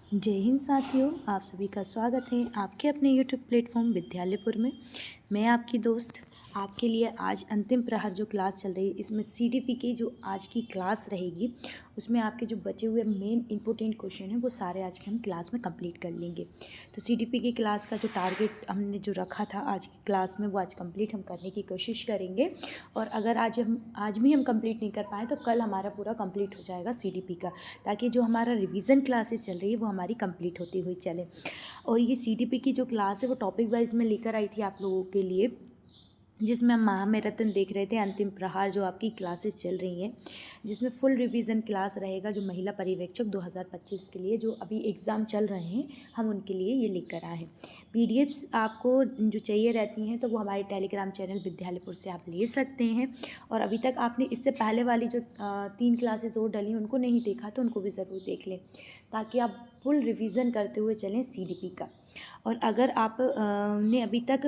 जय हिंद साथियों, आप सभी का स्वागत है आपके अपने यूट्यूब प्लेटफॉर्म विद्यालयपुर में। मैं आपकी दोस्त आपके लिए आज अंतिम प्रहर जो क्लास चल रही है, इसमें सीडीपी की जो आज की क्लास रहेगी उसमें आपके जो बचे हुए मेन इंपॉर्टेंट क्वेश्चन हैं वो सारे आज के हम क्लास में कंप्लीट कर लेंगे। तो सीडीपी की क्लास का जो टारगेट हमने जो रखा था आज की क्लास में वो आज कंप्लीट हम करने की कोशिश करेंगे। और अगर आज भी हम कंप्लीट नहीं कर पाए तो कल हमारा पूरा कंप्लीट हो जाएगा सीडीपी का, ताकि जो हमारा रिवीजन क्लासेस चल रही है वो हमारी कंप्लीट होती हुई चले। और ये सीडीपी की जो क्लास है वो टॉपिक वाइज में लेकर आई थी आप लोगों के लिए, जिसमें हम महामैराथन देख रहे थे अंतिम प्रहार जो आपकी क्लासेस चल रही हैं, जिसमें फुल रिवीजन क्लास रहेगा जो महिला पर्यवेक्षक 2025 के लिए जो अभी एग्ज़ाम चल रहे हैं हम उनके लिए ये लेकर आए हैं। पीडीएफ्स आपको जो चाहिए रहती हैं तो वो हमारे टेलीग्राम चैनल विद्यालयपुर से आप ले सकते हैं। और अभी तक आपने इससे पहले वाली जो 3 क्लासेस और डली उनको नहीं देखा तो उनको भी ज़रूर देख लें, ताकि आप फुल रिवीजन करते हुए चलें सीडीपी का। और अगर आप ने अभी तक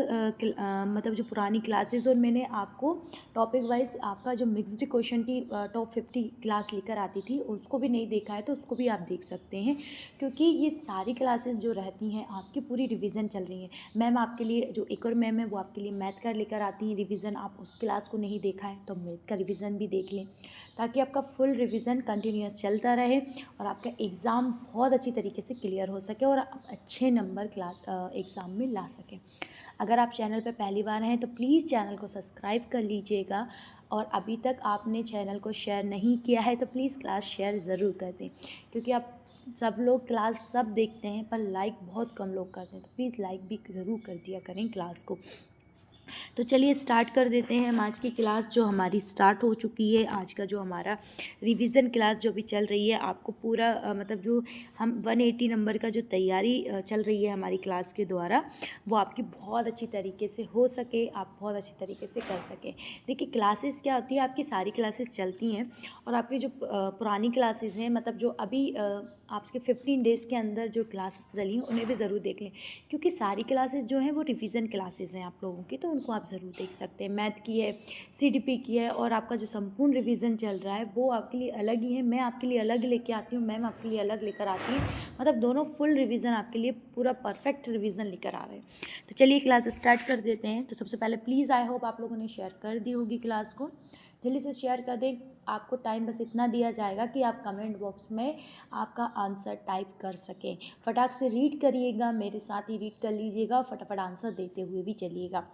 मतलब जो पुरानी क्लासेस और मैंने आपको टॉपिक वाइज आपका जो मिक्स्ड क्वेश्चन की टॉप 50 क्लास लेकर आती थी उसको भी नहीं देखा है तो उसको भी आप देख सकते हैं, क्योंकि ये सारी क्लासेस जो रहती हैं आपकी पूरी रिवीजन चल रही हैं। मैम आपके लिए जो एक और मैम है वो आपके लिए मैथ का लेकर आती हैं रिवीजन, आप उस क्लास को नहीं देखा है तो मैथ का रिवीजन भी देख लें, ताकि आपका फुल रिवीजन कंटिन्यूस चलता रहे और आपका एग्ज़ाम बहुत अच्छी तरीके से क्लियर हो सके और आप अच्छे नंबर क्लास एग्ज़ाम में ला सकें। अगर आप चैनल पर पहली बार हैं तो प्लीज़ चैनल को सब्सक्राइब कर लीजिएगा, और अभी तक आपने चैनल को शेयर नहीं किया है तो प्लीज़ क्लास शेयर ज़रूर कर दें, क्योंकि आप सब लोग क्लास सब देखते हैं पर लाइक बहुत कम लोग करते हैं, तो प्लीज़ लाइक भी ज़रूर कर दिया करें क्लास को। तो चलिए स्टार्ट कर देते हैं हम आज की क्लास जो हमारी स्टार्ट हो चुकी है। आज का जो हमारा रिवीजन क्लास जो भी चल रही है आपको पूरा मतलब जो हम 180 नंबर का जो तैयारी चल रही है हमारी क्लास के द्वारा वो आपकी बहुत अच्छी तरीके से हो सके, आप बहुत अच्छी तरीके से कर सकें। देखिए क्लासेस क्या होती है, आपकी सारी क्लासेस चलती हैं और आपकी जो पुरानी क्लासेस हैं मतलब जो अभी आपके 15 डेज़ के अंदर जो क्लासेस चली हैं उन्हें भी ज़रूर देख लें, क्योंकि सारी क्लासेस जो हैं वो रिवीजन क्लासेस हैं आप लोगों की, तो उनको आप ज़रूर देख सकते हैं। मैथ की है, सीडीपी की है, और आपका जो संपूर्ण रिवीजन चल रहा है वो आपके लिए अलग ही है। मैं आपके लिए अलग लेके आती हूँ, मैम आपके लिए अलग लेकर आती हैं, मतलब दोनों फुल रिवीजन आपके लिए पूरा परफेक्ट रिवीजन लेकर आ रहे हैं। तो चलिए क्लास स्टार्ट कर देते हैं। तो सबसे पहले प्लीज़ आई होप आप लोगों ने शेयर कर दी होगी क्लास को, जल्दी से शेयर कर दें। आपको टाइम बस इतना दिया जाएगा कि आप कमेंट बॉक्स में आपका आंसर टाइप कर सकें। फटाक से रीड करिएगा, मेरे साथ ही रीड कर लीजिएगा, फटाफट आंसर देते हुए भी चलिएगा।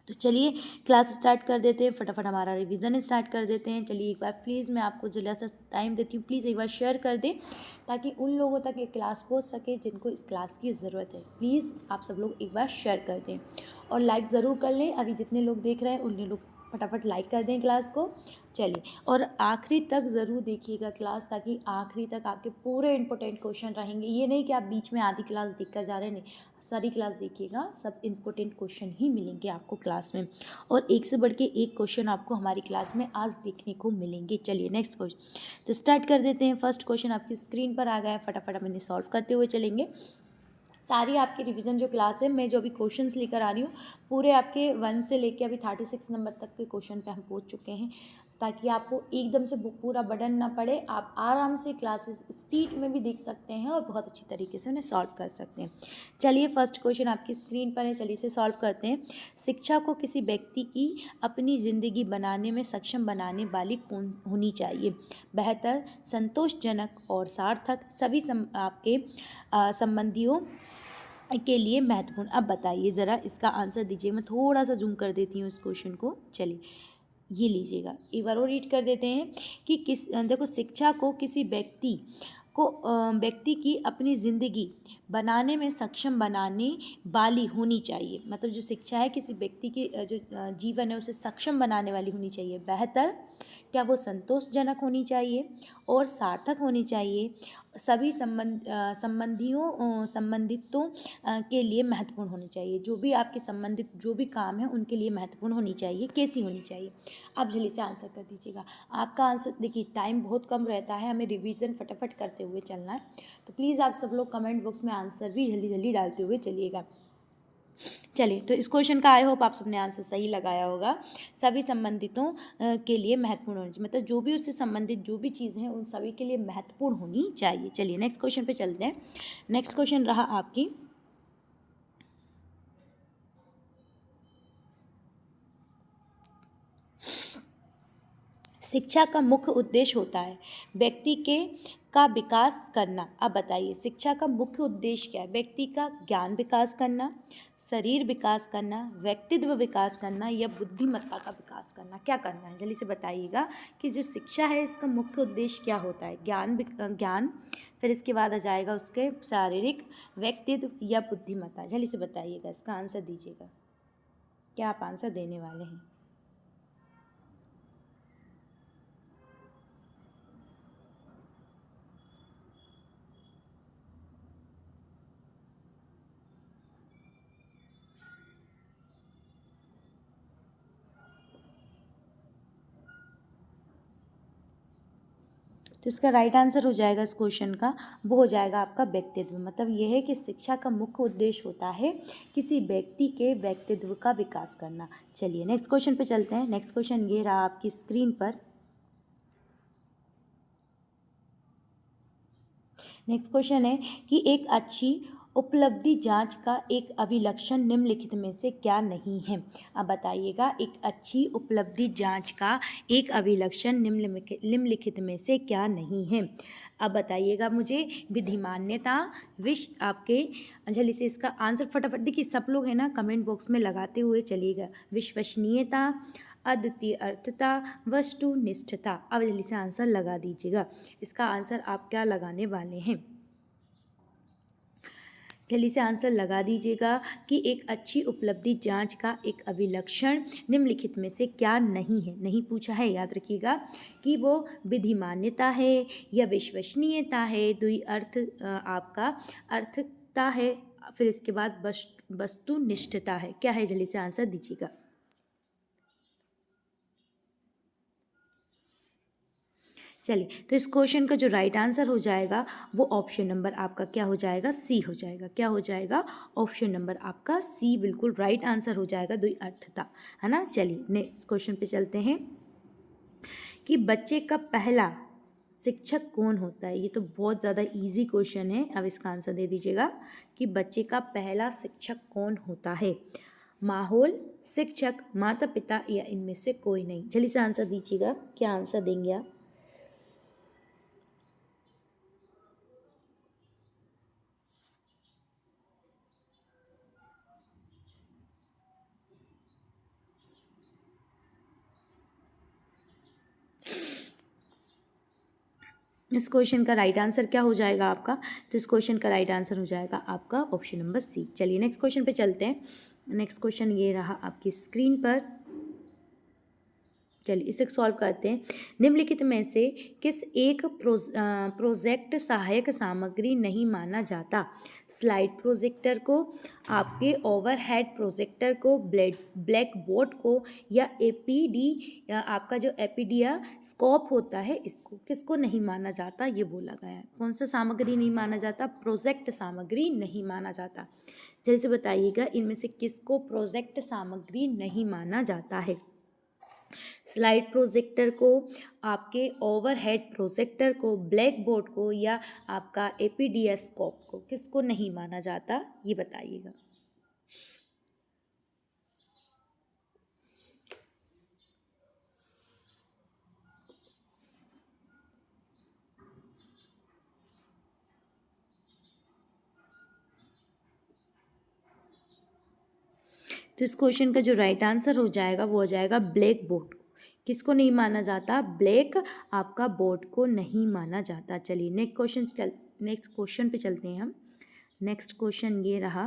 तो चलिए क्लास स्टार्ट कर देते हैं, फटाफट हमारा रिवीजन स्टार्ट कर देते हैं। चलिए एक बार प्लीज़ मैं आपको जल्दी सा टाइम देती हूँ, प्लीज़ एक बार शेयर कर दें ताकि उन लोगों तक ये क्लास पहुँच सके जिनको इस क्लास की ज़रूरत है। प्लीज़ आप सब लोग एक बार शेयर कर दें और लाइक ज़रूर कर लें। अभी जितने लोग देख रहे हैं उन्हें लोग फटाफट लाइक कर दें क्लास को। चलिए और आखिरी तक ज़रूर देखिएगा क्लास, ताकि आखिरी तक आपके पूरे इंपॉर्टेंट क्वेश्चन रहेंगे। ये नहीं कि आप बीच में आधी क्लास देख कर जा रहे हैं, नहीं, सारी क्लास देखिएगा, सब इंपॉर्टेंट क्वेश्चन ही मिलेंगे आपको क्लास में, और एक से बढ़ के एक क्वेश्चन आपको हमारी क्लास में आज देखने को मिलेंगे। चलिए नेक्स्ट क्वेश्चन तो स्टार्ट कर देते हैं। फर्स्ट क्वेश्चन आपकी स्क्रीन पर आ गया है, फटाफट हम इन्हें सॉल्व करते हुए चलेंगे। सारी आपकी रिवीजन जो क्लास है, मैं जो अभी क्वेश्चंस लेकर आ रही हूँ पूरे आपके 1 से लेके अभी 36 नंबर तक के क्वेश्चन पे हम पहुँच चुके हैं, ताकि आपको एकदम से बुक पूरा बर्डन ना पड़े। आप आराम से क्लासेस स्पीड में भी देख सकते हैं और बहुत अच्छी तरीके से उन्हें सॉल्व कर सकते हैं। चलिए फर्स्ट क्वेश्चन आपकी स्क्रीन पर है, चलिए इसे सॉल्व करते हैं। शिक्षा को किसी व्यक्ति की अपनी ज़िंदगी बनाने में सक्षम बनाने वाली कौन होनी चाहिए? बेहतर, संतोषजनक और सार्थक, सभी आपके संबंधियों के लिए महत्वपूर्ण। अब बताइए ज़रा इसका आंसर दीजिए। मैं थोड़ा सा जूम कर देती हूँ इस क्वेश्चन को। चलिए ये लीजिएगा, एक बार और रीड कर देते हैं कि देखो शिक्षा को किसी व्यक्ति की अपनी ज़िंदगी बनाने में सक्षम बनाने वाली होनी चाहिए। मतलब जो शिक्षा है किसी व्यक्ति की जो जीवन है उसे सक्षम बनाने वाली होनी चाहिए। बेहतर, क्या वो संतोषजनक होनी चाहिए और सार्थक होनी चाहिए, सभी संबंधितों के लिए महत्वपूर्ण होनी चाहिए। जो भी आपके संबंधित जो भी काम है उनके लिए महत्वपूर्ण होनी चाहिए। कैसी होनी चाहिए? आप जल्दी से आंसर कर दीजिएगा। आपका आंसर देखिए, टाइम बहुत कम रहता है, हमें रिवीजन फटाफट करते हुए चलना है, तो प्लीज़ आप सब लोग कमेंट बॉक्स में आंसर भी जल्दी जल्दी डालते हुए चलिएगा। चलिए, तो इस क्वेश्चन का आई होप आप सबने आंसर सही लगाया होगा। सभी संबंधितों के लिए महत्वपूर्ण होनी चाहिए, मतलब जो भी उससे संबंधित जो भी चीज़ें हैं उन सभी के लिए महत्वपूर्ण होनी चाहिए। चलिए नेक्स्ट क्वेश्चन पे चलते हैं। नेक्स्ट क्वेश्चन रहा आपकी, शिक्षा का मुख्य उद्देश्य होता है व्यक्ति के का विकास करना। अब बताइए शिक्षा का मुख्य उद्देश्य क्या है? व्यक्ति का ज्ञान विकास करना, शरीर विकास करना, व्यक्तित्व विकास करना या बुद्धिमत्ता का विकास करना। क्या करना है जल्दी से बताइएगा कि जो शिक्षा है इसका मुख्य उद्देश्य क्या होता है? ज्ञान, फिर इसके बाद आ जाएगा उसके शारीरिक, व्यक्तित्व या बुद्धिमत्ता। जल्दी से बताइएगा, इसका आंसर दीजिएगा। क्या आप आंसर देने वाले हैं? तो इसका राइट आंसर हो जाएगा इस क्वेश्चन का, वो हो जाएगा आपका व्यक्तित्व। मतलब यह है कि शिक्षा का मुख्य उद्देश्य होता है किसी व्यक्ति के व्यक्तित्व का विकास करना। चलिए नेक्स्ट क्वेश्चन पे चलते हैं। नेक्स्ट क्वेश्चन ये रहा आपकी स्क्रीन पर। नेक्स्ट क्वेश्चन है कि एक अच्छी उपलब्धि जांच का एक अभिलक्षण निम्नलिखित में से क्या नहीं है? अब बताइएगा, एक अच्छी उपलब्धि जांच का एक अभिलक्षण निम्नलिखित में से क्या नहीं है? अब बताइएगा मुझे। विधिमान्यता, आपके जल्दी से इसका आंसर फटाफट देखिए, सब लोग है ना कमेंट बॉक्स में लगाते हुए चलिएगा। विश्वसनीयता, अद्वितीय अर्थता, वस्तुनिष्ठता। अब जल्दी से आंसर लगा दीजिएगा। इसका आंसर आप क्या लगाने वाले हैं? जल्दी से आंसर लगा दीजिएगा कि एक अच्छी उपलब्धि जांच का एक अभिलक्षण निम्नलिखित में से क्या नहीं है? नहीं पूछा है, याद रखिएगा कि वो विधिमान्यता है या विश्वसनीयता है, दुई अर्थ आपका अर्थता है, फिर इसके बाद वस्तुनिष्ठता है। क्या है? जल्दी से आंसर दीजिएगा। चलिए, तो इस क्वेश्चन का जो राइट आंसर हो जाएगा वो ऑप्शन नंबर आपका क्या हो जाएगा? सी हो जाएगा। क्या हो जाएगा? ऑप्शन नंबर आपका सी बिल्कुल राइट आंसर हो जाएगा, द्विअर्थता, है ना। चलिए नेक्स्ट क्वेश्चन पे चलते हैं कि बच्चे का पहला शिक्षक कौन होता है? ये तो बहुत ज़्यादा इजी क्वेश्चन है। अब इसका आंसर दे दीजिएगा कि बच्चे का पहला शिक्षक कौन होता है? माहौल, शिक्षक, माता पिता या इनमें से कोई नहीं। जल्दी से आंसर दीजिएगा, क्या आंसर देंगे आप? इस क्वेश्चन का राइट आंसर क्या हो जाएगा आपका? तो इस क्वेश्चन का राइट आंसर हो जाएगा आपका ऑप्शन नंबर सी। चलिए नेक्स्ट क्वेश्चन पे चलते हैं। नेक्स्ट क्वेश्चन ये रहा आपकी स्क्रीन पर। चलिए इसे सॉल्व करते हैं। निम्नलिखित में से किस एक प्रोजेक्ट सहायक सामग्री नहीं माना जाता? स्लाइड प्रोजेक्टर को, आपके ओवरहेड प्रोजेक्टर को, ब्लैक बोर्ड को या एपीडी या आपका जो एपीडिया स्कोप होता है इसको। किसको नहीं माना जाता ये बोला गया है। कौन सा सामग्री नहीं माना जाता? प्रोजेक्ट सामग्री नहीं माना जाता। जल्दी से बताइएगा इनमें से किसको प्रोजेक्ट सामग्री नहीं माना जाता है? स्लाइड प्रोजेक्टर को, आपके ओवरहेड प्रोजेक्टर को, ब्लैक बोर्ड को या आपका एपीडीएस स्कोप को। किसको नहीं माना जाता ये बताइएगा। तो इस क्वेश्चन का जो राइट आंसर हो जाएगा वो हो जाएगा ब्लैक बोर्ड। किसको नहीं माना जाता? ब्लैक आपका बोर्ड को नहीं माना जाता। चलिए नेक्स्ट क्वेश्चन पे चलते हैं हम। नेक्स्ट क्वेश्चन ये रहा।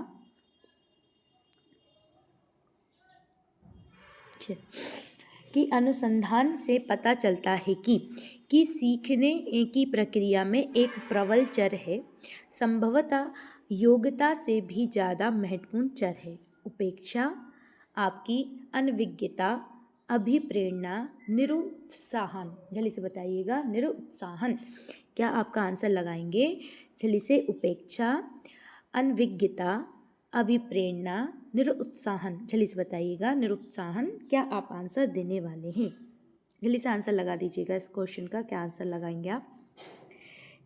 कि अनुसंधान से पता चलता है कि सीखने की प्रक्रिया में एक प्रबल चर है, संभवतः योग्यता से भी ज़्यादा महत्वपूर्ण चर है। उपेक्षा, आपकी अनभिज्ञता, अभिप्रेरणा, निरुत्साहन। जल्दी से बताइएगा, निरुत्साहन। क्या आपका आंसर लगाएंगे? जल्दी से। उपेक्षा, अनभिज्ञता, अभिप्रेरणा, निरुत्साहन। जल्दी से बताइएगा निरुत्साहन क्या आप आंसर देने वाले हैं? जल्दी से आंसर लगा दीजिएगा इस क्वेश्चन का। क्या आंसर लगाएंगे आप?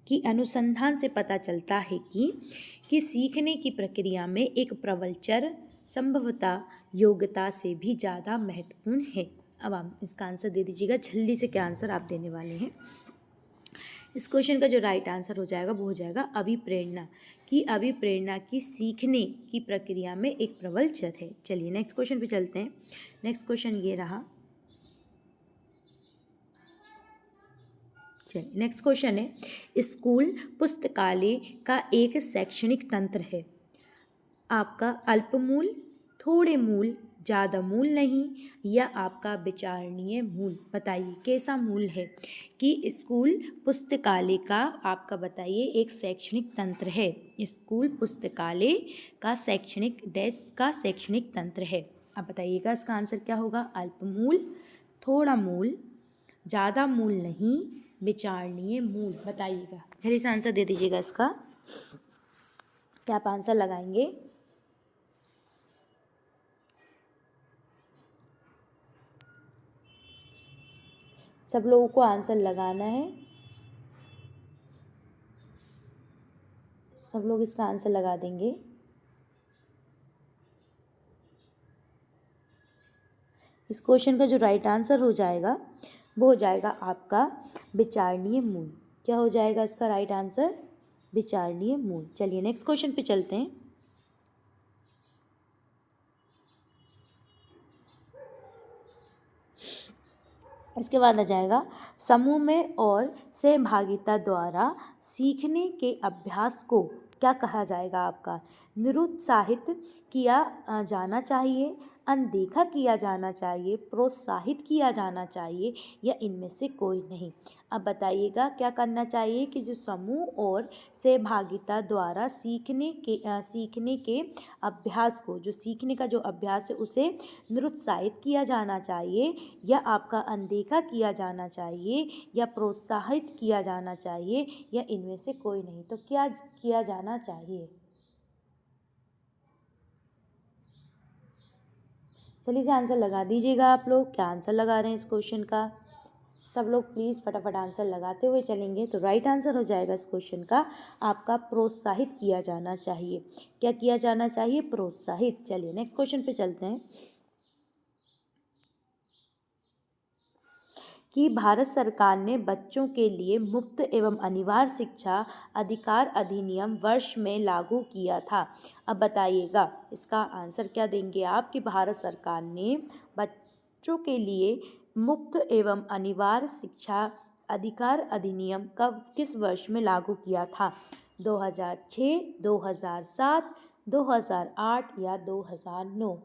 कि अनुसंधान से पता चलता है कि सीखने की प्रक्रिया में एक प्रबलचर संभवतः योग्यता से भी ज़्यादा महत्वपूर्ण है। अब आप इसका आंसर दे दीजिएगा जल्दी से। क्या आंसर आप देने वाले हैं? इस क्वेश्चन का जो राइट आंसर हो जाएगा वो हो जाएगा अभिप्रेरणा। कि अभिप्रेरणा की सीखने की प्रक्रिया में एक प्रबलचर है। चलिए नेक्स्ट क्वेश्चन पे चलते हैं। नेक्स्ट क्वेश्चन ये रहा। चलिए नेक्स्ट क्वेश्चन है, स्कूल पुस्तकालय का एक शैक्षणिक तंत्र है। आपका अल्पमूल, थोड़े मूल, ज़्यादा मूल नहीं, या आपका विचारणीय मूल। बताइए कैसा मूल है? कि स्कूल पुस्तकालय का आपका बताइए एक शैक्षणिक तंत्र है। स्कूल पुस्तकालय का शैक्षणिक तंत्र है। अब बताइएगा इसका आंसर क्या होगा? अल्पमूल, थोड़ा मूल, ज़्यादा मूल नहीं, विचारणीय मूल। बताइएगा जल्दी से आंसर दे दीजिएगा इसका। क्या आप आंसर लगाएंगे? सब लोगों को आंसर लगाना है। सब लोग इसका आंसर लगा देंगे। इस क्वेश्चन का जो राइट आंसर हो जाएगा वो हो जाएगा आपका विचारणीय मूल। क्या हो जाएगा इसका राइट आंसर? विचारणीय मूल। चलिए नेक्स्ट क्वेश्चन पे चलते हैं। इसके बाद आ जाएगा समूह में और सहभागिता द्वारा सीखने के अभ्यास को क्या कहा जाएगा? आपका निरुत्साहित किया जाना चाहिए, अनदेखा किया जाना चाहिए, प्रोत्साहित किया जाना चाहिए, या इनमें से कोई नहीं। अब बताइएगा क्या करना चाहिए? कि जो समूह और सहभागिता द्वारा सीखने के अभ्यास को, जो सीखने का जो अभ्यास है उसे निरुत्साहित किया जाना चाहिए, या आपका अनदेखा किया जाना चाहिए, या प्रोत्साहित किया जाना चाहिए, या इनमें से कोई नहीं। तो क्या किया जाना चाहिए? चलिए से आंसर लगा दीजिएगा आप लोग। क्या आंसर लगा रहे हैं इस क्वेश्चन का? सब लोग प्लीज़ फटाफट आंसर लगाते हुए चलेंगे। तो राइट आंसर हो जाएगा इस क्वेश्चन का आपका प्रोत्साहित किया जाना चाहिए। क्या किया जाना चाहिए? प्रोत्साहित। चलिए नेक्स्ट क्वेश्चन पे चलते हैं। कि भारत सरकार ने बच्चों के लिए मुफ्त एवं अनिवार्य शिक्षा अधिकार अधिनियम वर्ष में लागू किया था। अब बताइएगा इसका आंसर क्या देंगे आप? कि भारत सरकार ने बच्चों के लिए मुफ्त एवं अनिवार्य शिक्षा अधिकार अधिनियम कब किस वर्ष में लागू किया था? 2006, 2007, 2008 या 2009?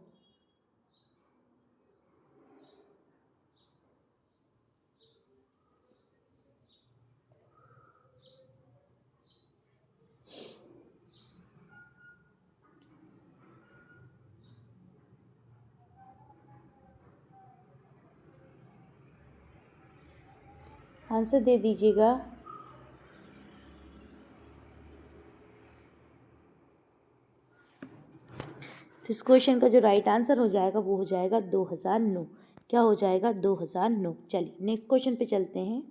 आंसर दे दीजिएगा। तो इस क्वेश्चन का जो राइट आंसर हो जाएगा वो हो जाएगा 2009। क्या हो जाएगा? 2009। चलिए नेक्स्ट क्वेश्चन पे चलते हैं।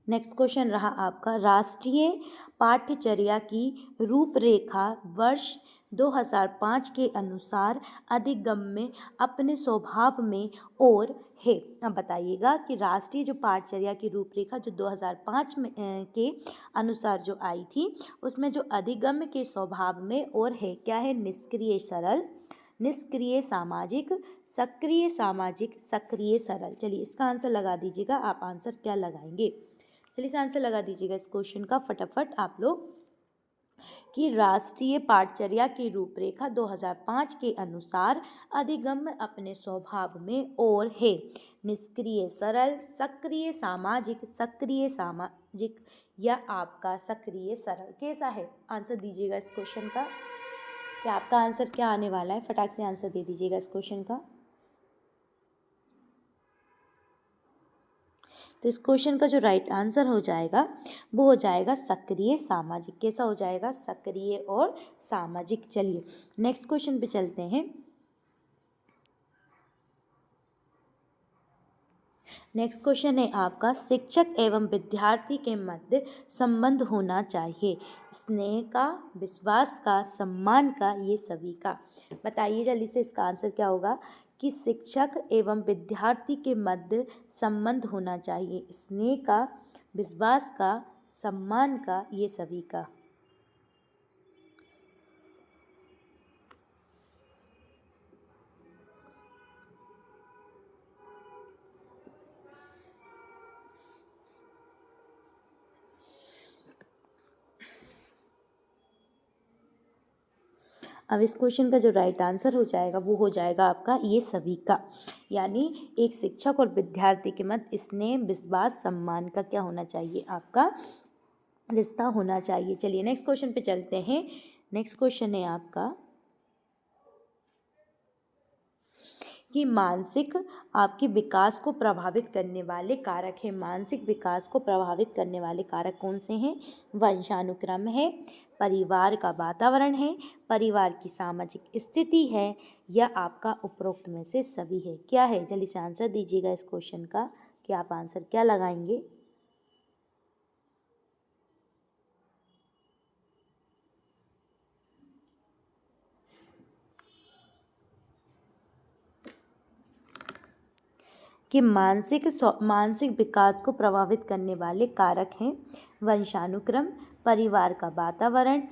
नेक्स्ट क्वेश्चन रहा आपका, राष्ट्रीय पाठ्यचर्या की रूपरेखा वर्ष 2005 के अनुसार अधिगम्य अपने स्वभाव में और है। अब बताइएगा कि राष्ट्रीय जो पाठ्यचर्या की रूपरेखा जो 2005 में के अनुसार जो आई थी उसमें जो अधिगम्य के स्वभाव में और है क्या है? निष्क्रिय सरल, निष्क्रिय सामाजिक, सक्रिय सामाजिक, सक्रिय सरल। चलिए इसका आंसर लगा दीजिएगा। आप आंसर क्या लगाएंगे? चलिए इस आंसर लगा दीजिएगा इस क्वेश्चन का फटाफट आप लोग। कि राष्ट्रीय पाठ्यचर्या की रूपरेखा 2005 के अनुसार अधिगम्य अपने स्वभाव में और है निष्क्रिय सरल, सक्रिय सामाजिक, सक्रिय सामाजिक, या आपका सक्रिय सरल। कैसा है? आंसर दीजिएगा इस क्वेश्चन का। क्या आपका आंसर क्या आने वाला है? फटाक से आंसर दे दीजिएगा इस क्वेश्चन का। तो इस क्वेश्चन का जो राइट आंसर हो जाएगा वो हो जाएगा सक्रिय सामाजिक। कैसा हो जाएगा? सक्रिय और सामाजिक। चलिए नेक्स्ट क्वेश्चन पे चलते हैं। नेक्स्ट क्वेश्चन है आपका, शिक्षक एवं विद्यार्थी के मध्य संबंध होना चाहिए स्नेह का, विश्वास का, सम्मान का, ये सभी का। बताइए जल्दी से इसका आंसर क्या होगा कि शिक्षक एवं विद्यार्थी के मध्य संबंध होना चाहिए स्नेह का, विश्वास का, सम्मान का, ये सभी का। अब इस क्वेश्चन का जो राइट आंसर हो जाएगा वो हो जाएगा आपका ये सभी का। यानी एक शिक्षक और विद्यार्थी के मध्य स्नेह, विश्वास, सम्मान का क्या होना चाहिए? आपका रिश्ता होना चाहिए। चलिए नेक्स्ट क्वेश्चन पे चलते हैं। नेक्स्ट क्वेश्चन है आपका कि मानसिक आपके विकास को प्रभावित करने वाले कारक है। मानसिक विकास को प्रभावित करने वाले कारक कौन से हैं? वंशानुक्रम है, परिवार का वातावरण है, परिवार की सामाजिक स्थिति है, या आपका उपरोक्त में से सभी है। क्या है? जल्दी से आंसर दीजिएगा इस क्वेश्चन का कि आप आंसर क्या लगाएंगे। कि मानसिक विकास को प्रभावित करने वाले कारक हैं वंशानुक्रम, परिवार का वातावरण,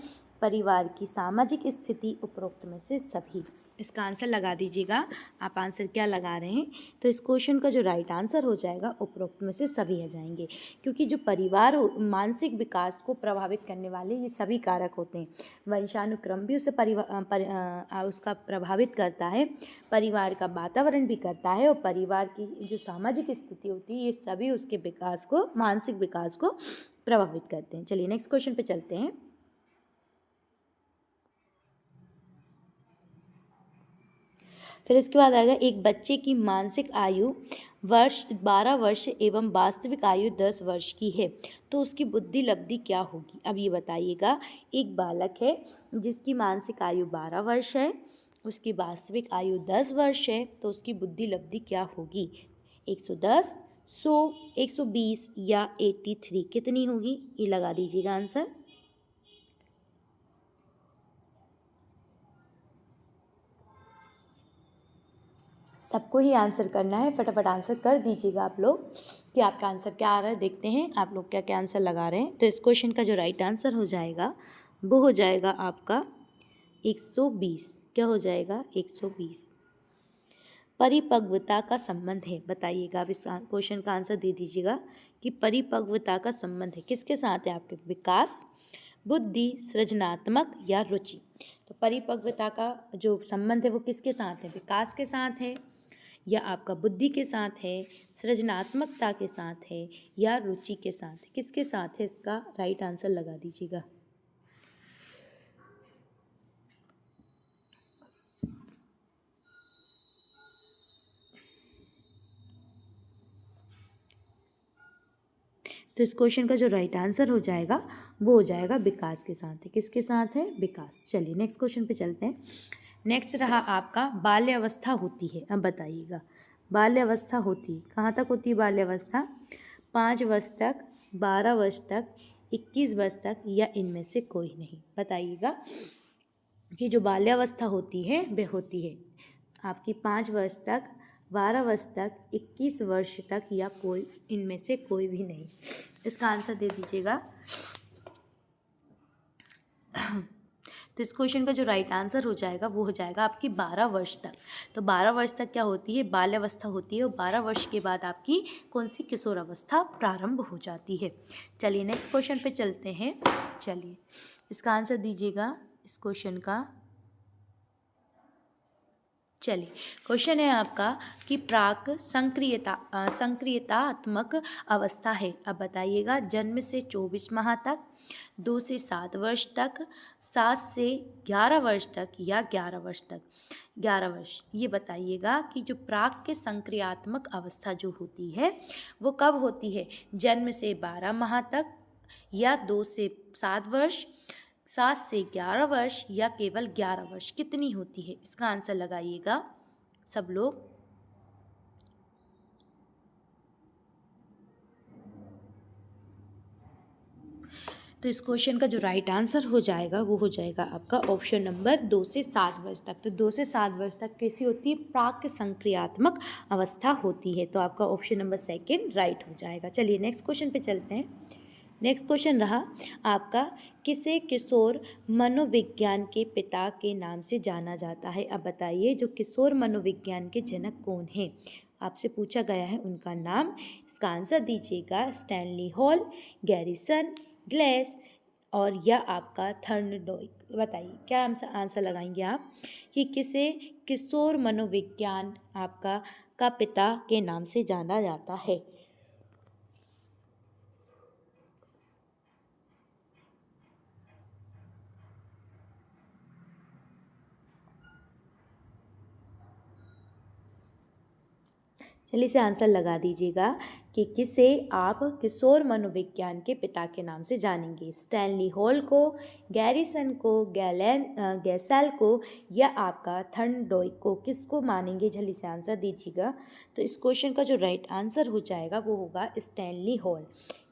परिवार की सामाजिक स्थिति, उपरोक्त में से सभी। इसका आंसर लगा दीजिएगा। आप आंसर क्या लगा रहे हैं? तो इस क्वेश्चन का जो राइट आंसर हो जाएगा उपरोक्त में से सभी आ जाएंगे, क्योंकि जो परिवार हो मानसिक विकास को प्रभावित करने वाले ये सभी कारक होते हैं। वंशानुक्रम भी उसे उसका प्रभावित करता है, परिवार का वातावरण भी करता है, और परिवार की जो सामाजिक स्थिति होती है ये सभी उसके विकास को, मानसिक विकास को प्रभावित करते हैं। चलिए नेक्स्ट क्वेश्चन पे चलते हैं। फिर इसके बाद आएगा, एक बच्चे की मानसिक आयु 12 वर्ष एवं वास्तविक आयु 10 वर्ष की है तो उसकी बुद्धि लब्धि क्या होगी? अब ये बताइएगा, एक बालक है जिसकी मानसिक आयु 12 वर्ष है, उसकी वास्तविक आयु 10 वर्ष है, तो उसकी बुद्धि लब्धि क्या होगी? 110, 100, 120 या 83? कितनी होगी? ये लगा दीजिएगा आंसर। सबको ही आंसर करना है, फटाफट आंसर कर दीजिएगा आप लोग कि आपका आंसर क्या आ रहा है। देखते हैं आप लोग क्या क्या आंसर लगा रहे हैं। तो इस क्वेश्चन का जो राइट आंसर हो जाएगा वो हो जाएगा आपका 120। क्या हो जाएगा? 120। परिपक्वता का संबंध है, बताइएगा। आप इस क्वेश्चन का आंसर दे दीजिएगा कि परिपक्वता का संबंध है किसके साथ है? आपके विकास, बुद्धि, सृजनात्मक या रुचि। तो परिपक्वता का जो संबंध है वो किसके साथ है? विकास के साथ है, या आपका बुद्धि के साथ है, सृजनात्मकता के साथ है, या रुचि के साथ है? किसके साथ है? इसका राइट आंसर लगा दीजिएगा। तो इस क्वेश्चन का जो राइट आंसर हो जाएगा वो हो जाएगा विकास के साथ है। किसके साथ है? विकास। चलिए नेक्स्ट क्वेश्चन पे चलते हैं। नेक्स्ट रहा आपका, बाल्यावस्था होती है। अब बताइएगा, बाल्यावस्था होती कहाँ तक होती है? बाल्यावस्था 5 वर्ष तक, 12 वर्ष तक, 21 वर्ष तक, या इनमें से कोई नहीं। बताइएगा कि जो बाल्यावस्था होती है वह होती है आपकी 5 वर्ष तक, 12 वर्ष तक, 21 वर्ष तक, या कोई इनमें से कोई भी नहीं। इसका आंसर दे दीजिएगा। तो इस क्वेश्चन का जो राइट आंसर हो जाएगा वो हो जाएगा आपकी 12 वर्ष तक। तो 12 वर्ष तक क्या होती है? बाल्यावस्था होती है, और 12 वर्ष के बाद आपकी कौन सी? किशोरावस्था प्रारंभ हो जाती है। चलिए नेक्स्ट क्वेश्चन पे चलते हैं। चलिए इसका आंसर दीजिएगा इस क्वेश्चन का। चलिए, क्वेश्चन है आपका कि प्राक संक्रियतात्मक अवस्था है। अब बताइएगा, जन्म से 24 माह तक, 2 से 7 वर्ष तक, 7 से 11 वर्ष तक या 11 वर्ष तक। 11 वर्ष, ये बताइएगा कि जो प्राक के संक्रियात्मक अवस्था जो होती है वो कब होती है? जन्म से 12 माह तक या 2 से 7 वर्ष, 7 से 11 वर्ष या केवल 11 वर्ष। कितनी होती है? इसका आंसर लगाइएगा सब लोग। तो इस क्वेश्चन का जो राइट आंसर हो जाएगा वो हो जाएगा आपका ऑप्शन नंबर 2 से 7 वर्ष तक। तो 2 से 7 वर्ष तक कैसी होती है? प्राक संक्रियात्मक अवस्था होती है। तो आपका ऑप्शन नंबर सेकंड राइट हो जाएगा। चलिए नेक्स्ट क्वेश्चन पे चलते हैं। नेक्स्ट क्वेश्चन रहा आपका, किसे किशोर मनोविज्ञान के पिता के नाम से जाना जाता है? अब बताइए, जो किशोर मनोविज्ञान के जनक कौन हैं? आपसे पूछा गया है उनका नाम। इसका आंसर दीजिएगा स्टैनली हॉल, गैरिसन, ग्लेस और या आपका थर्नडॉइक। बताइए क्या आंसर लगाएंगे आप कि किसे किशोर मनोविज्ञान आपका का पिता के नाम से जाना जाता है? चलिए इसे आंसर लगा दीजिएगा कि किसे आप किशोर मनोविज्ञान के पिता के नाम से जानेंगे? स्टैनली हॉल को, गैरिसन को, गैसेल को या आपका थर्नडॉइक को? किसको मानेंगे? जल्दी से आंसर दीजिएगा। तो इस क्वेश्चन का जो राइट आंसर हो जाएगा वो होगा स्टैनली हॉल।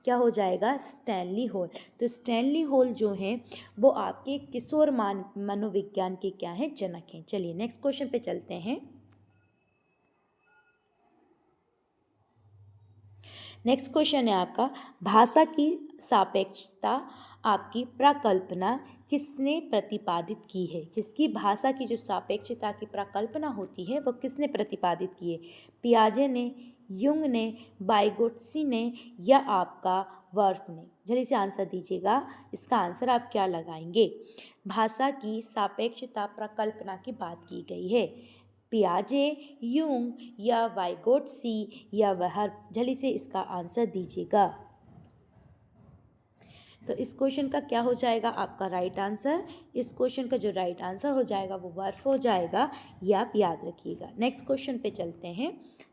क्या हो जाएगा? Stanley hall. तो स्टैनली हॉल जो हैं वो आपके किशोर मनोविज्ञान के क्या हैं? जनक हैं। चलिए नेक्स्ट क्वेश्चन पे चलते हैं। नेक्स्ट क्वेश्चन है आपका, भाषा की सापेक्षता आपकी प्रकल्पना किसने प्रतिपादित की है? किसकी भाषा की जो सापेक्षता की प्रकल्पना होती है वो किसने प्रतिपादित की है? पियाजे ने, युंग ने, वाइगोत्स्की ने या आपका वर्फ ने? जल्दी से आंसर दीजिएगा। इसका आंसर आप क्या लगाएंगे? भाषा की सापेक्षता प्रकल्पना की बात की गई है। पियाजे, युंग या वाइगोत्स्की या वर्फ? जल्दी से इसका आंसर दीजिएगा। तो इस क्वेश्चन का क्या हो जाएगा आपका राइट आंसर? इस क्वेश्चन का जो राइट आंसर हो जाएगा वो वर्फ हो जाएगा, ये आप याद रखिएगा। नेक्स्ट क्वेश्चन पे चलते हैं।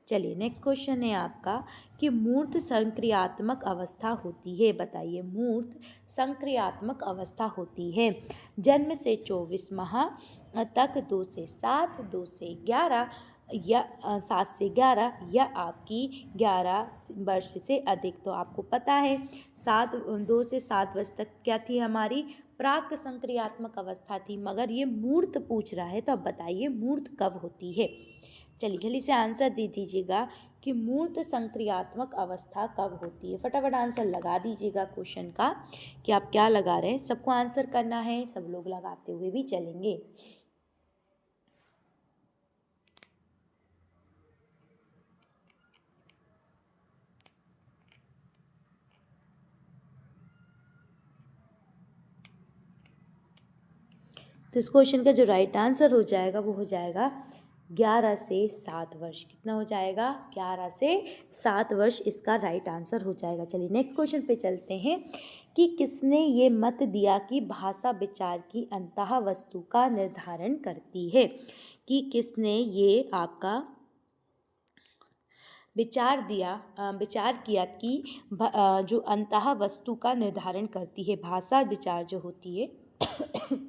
चलिए नेक्स्ट क्वेश्चन है आपका कि मूर्त संक्रियात्मक अवस्था होती है। बताइए, मूर्त संक्रियात्मक अवस्था होती है जन्म से 24 माह तक, 2 से 7, 2 से 11 या 7 से 11 या आपकी 11 वर्ष से अधिक। तो आपको पता है 2 से 7 वर्ष तक क्या थी? हमारी प्राक संक्रियात्मक अवस्था थी, मगर ये मूर्त पूछ रहा है। तो अब बताइए मूर्त कब होती है? चलिए जल्दी से आंसर दे दीजिएगा कि मूर्त संक्रियात्मक अवस्था कब होती है। फटाफट आंसर लगा दीजिएगा क्वेश्चन का कि आप क्या लगा रहे हैं। सबको आंसर करना है, सब लोग लगाते हुए भी चलेंगे। तो इस क्वेश्चन का जो राइट आंसर हो जाएगा वो हो जाएगा 11 से 7 वर्ष। कितना हो जाएगा? 11 से 7 वर्ष इसका राइट आंसर हो जाएगा। चलिए नेक्स्ट क्वेश्चन पे चलते हैं कि किसने ये मत दिया कि भाषा विचार की अंतः वस्तु का निर्धारण करती है? कि किसने ये आपका विचार किया कि जो अंतः वस्तु का निर्धारण करती है, भाषा विचार जो होती है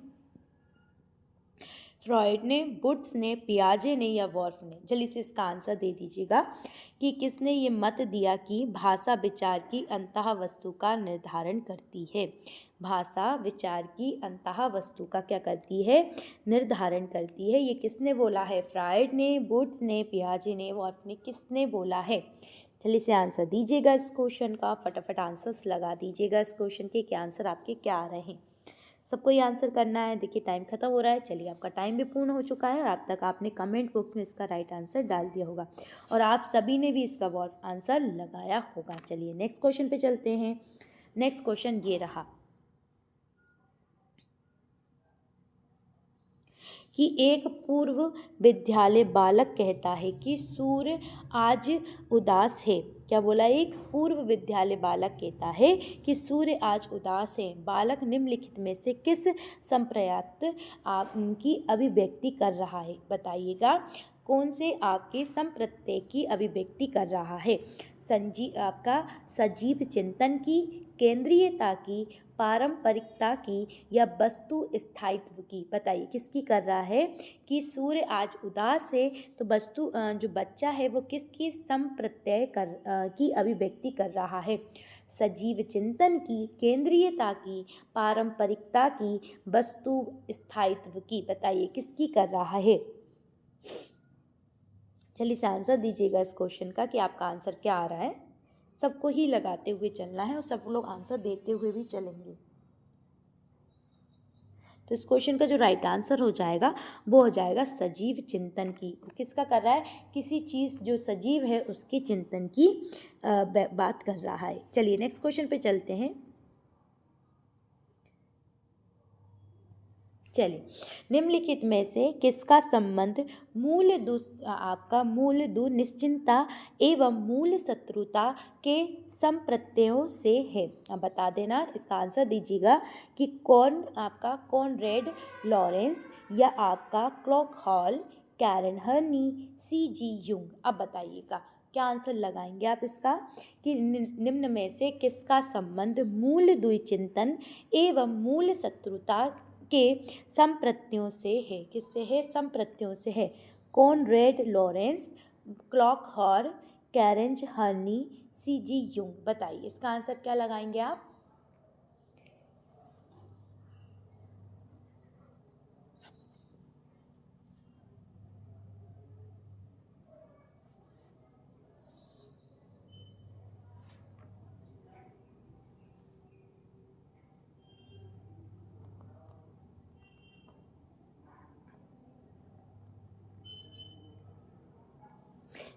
फ्रॉइड ने, बुट्स ने, पियाजे ने या वर्फ ने? जल्दी से इसका आंसर दे दीजिएगा कि किसने ये मत दिया कि भाषा विचार की अंतः वस्तु का निर्धारण करती है? भाषा विचार की अंतः वस्तु का क्या करती है? निर्धारण करती है। ये किसने बोला है? फ्रॉइड ने, बुट्स ने, पियाजे ने, वर्फ ने? किसने बोला है? जल्दी से आंसर दीजिएगा इस क्वेश्चन का। फटाफट आंसर्स लगा दीजिएगा इस क्वेश्चन के कि आंसर आपके क्या आ रहे हैं। सबको ये आंसर करना है। देखिए टाइम खत्म हो रहा है। चलिए आपका टाइम भी पूर्ण हो चुका है और अब तक आपने कमेंट बॉक्स में इसका राइट आंसर डाल दिया होगा और आप सभी ने भी इसका वर्फ आंसर लगाया होगा। चलिए नेक्स्ट क्वेश्चन पे चलते हैं। नेक्स्ट क्वेश्चन ये रहा कि एक पूर्व विद्यालय बालक कहता है कि सूर्य आज उदास है। क्या बोला? एक पूर्व विद्यालय बालक कहता है कि सूर्य आज उदास है। बालक निम्नलिखित में से किस संप्रयात की अभिव्यक्ति कर रहा है? बताइएगा कौन से आपके संप्रत्यय की अभिव्यक्ति कर रहा है? आपका सजीव चिंतन की, केंद्रीयता की, पारंपरिकता की या वस्तु स्थायित्व की? बताइए किसकी कर रहा है? कि सूर्य आज उदास है, तो वस्तु जो बच्चा है वो किसकी संप्रत्यय की अभिव्यक्ति कर रहा है? सजीव चिंतन की, केंद्रीयता की, पारंपरिकता की, वस्तु स्थायित्व की? बताइए किसकी कर रहा है? चलिए से आंसर दीजिएगा इस क्वेश्चन का कि आपका आंसर क्या आ रहा है। सबको ही लगाते हुए चलना है और सब लोग आंसर देते हुए भी चलेंगे। तो इस क्वेश्चन का जो राइट आंसर हो जाएगा वो हो जाएगा सजीव चिंतन की। किसका कर रहा है? किसी चीज़ जो सजीव है उसके चिंतन की बात कर रहा है। चलिए नेक्स्ट क्वेश्चन पे चलते हैं। चलिए निम्नलिखित में से किसका संबंध आपका मूल दो निश्चिंतता एवं मूल शत्रुता के संप्रत्ययों से है? अब बता देना, इसका आंसर दीजिएगा कि आपका कॉनरेड लॉरेंस या आपका Clark Hull, Karen Horney, C.G. Jung. अब बताइएगा क्या आंसर लगाएंगे आप इसका कि निम्न में से किसका संबंध मूल द्विचिंतन एवं मूल शत्रुता के संप्रत्ययों से है? किससे है? संप्रत्ययों से है। Konrad Lorenz, Clark Hull, Karen Horney, C.G. Jung. बताइए इसका आंसर क्या लगाएंगे आप?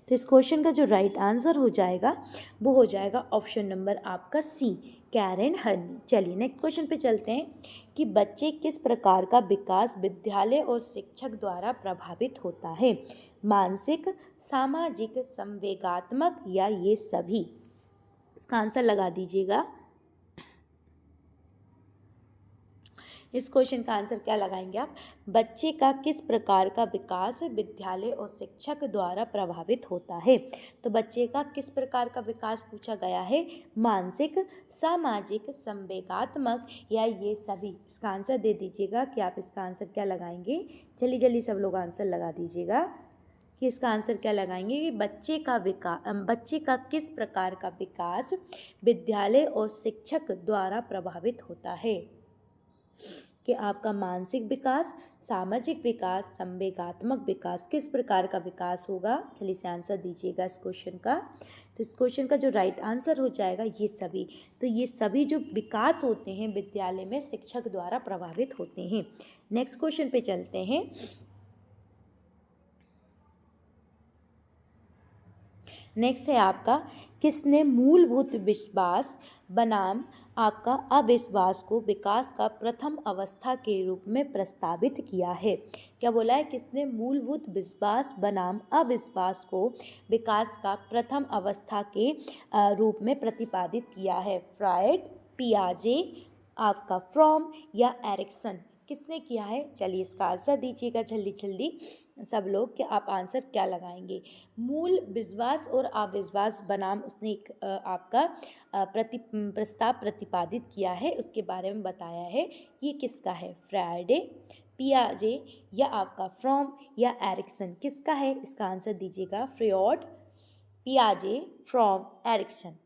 तो इस क्वेश्चन का जो राइट आंसर हो जाएगा वो हो जाएगा ऑप्शन नंबर आपका C, कैरन हर्नी। चलिए नेक्स्ट क्वेश्चन पे चलते हैं कि बच्चे किस प्रकार का विकास विद्यालय और शिक्षक द्वारा प्रभावित होता है? मानसिक, सामाजिक, संवेगात्मक या ये सभी? इसका आंसर लगा दीजिएगा। इस क्वेश्चन का आंसर क्या लगाएंगे आप? बच्चे का किस प्रकार का विकास विद्यालय और शिक्षक द्वारा प्रभावित होता है? तो बच्चे का किस प्रकार का विकास पूछा गया है? मानसिक, सामाजिक, संवेगात्मक या ये सभी? इसका आंसर दे दीजिएगा कि आप इसका आंसर क्या लगाएंगे। जल्दी जल्दी सब लोग आंसर लगा दीजिएगा कि इसका आंसर क्या लगाएंगे कि बच्चे का किस प्रकार का विकास विद्यालय और शिक्षक द्वारा प्रभावित होता है? कि आपका मानसिक विकास, सामाजिक विकास, संवेगात्मक विकास, किस प्रकार का विकास होगा? चलिए से आंसर दीजिएगा इस क्वेश्चन का। तो इस क्वेश्चन का जो राइट आंसर हो जाएगा ये सभी। तो ये सभी जो विकास होते हैं विद्यालय में शिक्षक द्वारा प्रभावित होते हैं। नेक्स्ट क्वेश्चन पे चलते हैं। नेक्स्ट है आपका किसने मूलभूत विश्वास बनाम आपका अविश्वास को विकास का प्रथम अवस्था के रूप में प्रस्तावित किया है? क्या बोला है? किसने मूलभूत विश्वास बनाम अविश्वास को विकास का प्रथम अवस्था के रूप में प्रतिपादित किया है? फ्रायड, पियाजे, आपका फ्रॉम या एरिक्सन? किसने किया है? चलिए इसका आंसर दीजिएगा जल्दी जल्दी सब लोग कि आप आंसर क्या लगाएंगे। मूल विश्वास और अविश्वास बनाम उसने एक आपका प्रस्ताव प्रतिपादित किया है, उसके बारे में बताया है। ये किसका है? फ्रायडे, पियाजे या आपका फ्रॉम या एरिक्सन? किसका है? इसका आंसर दीजिएगा। फ्रॉयड, पियाजे, फ्रॉम, एरिक्सन।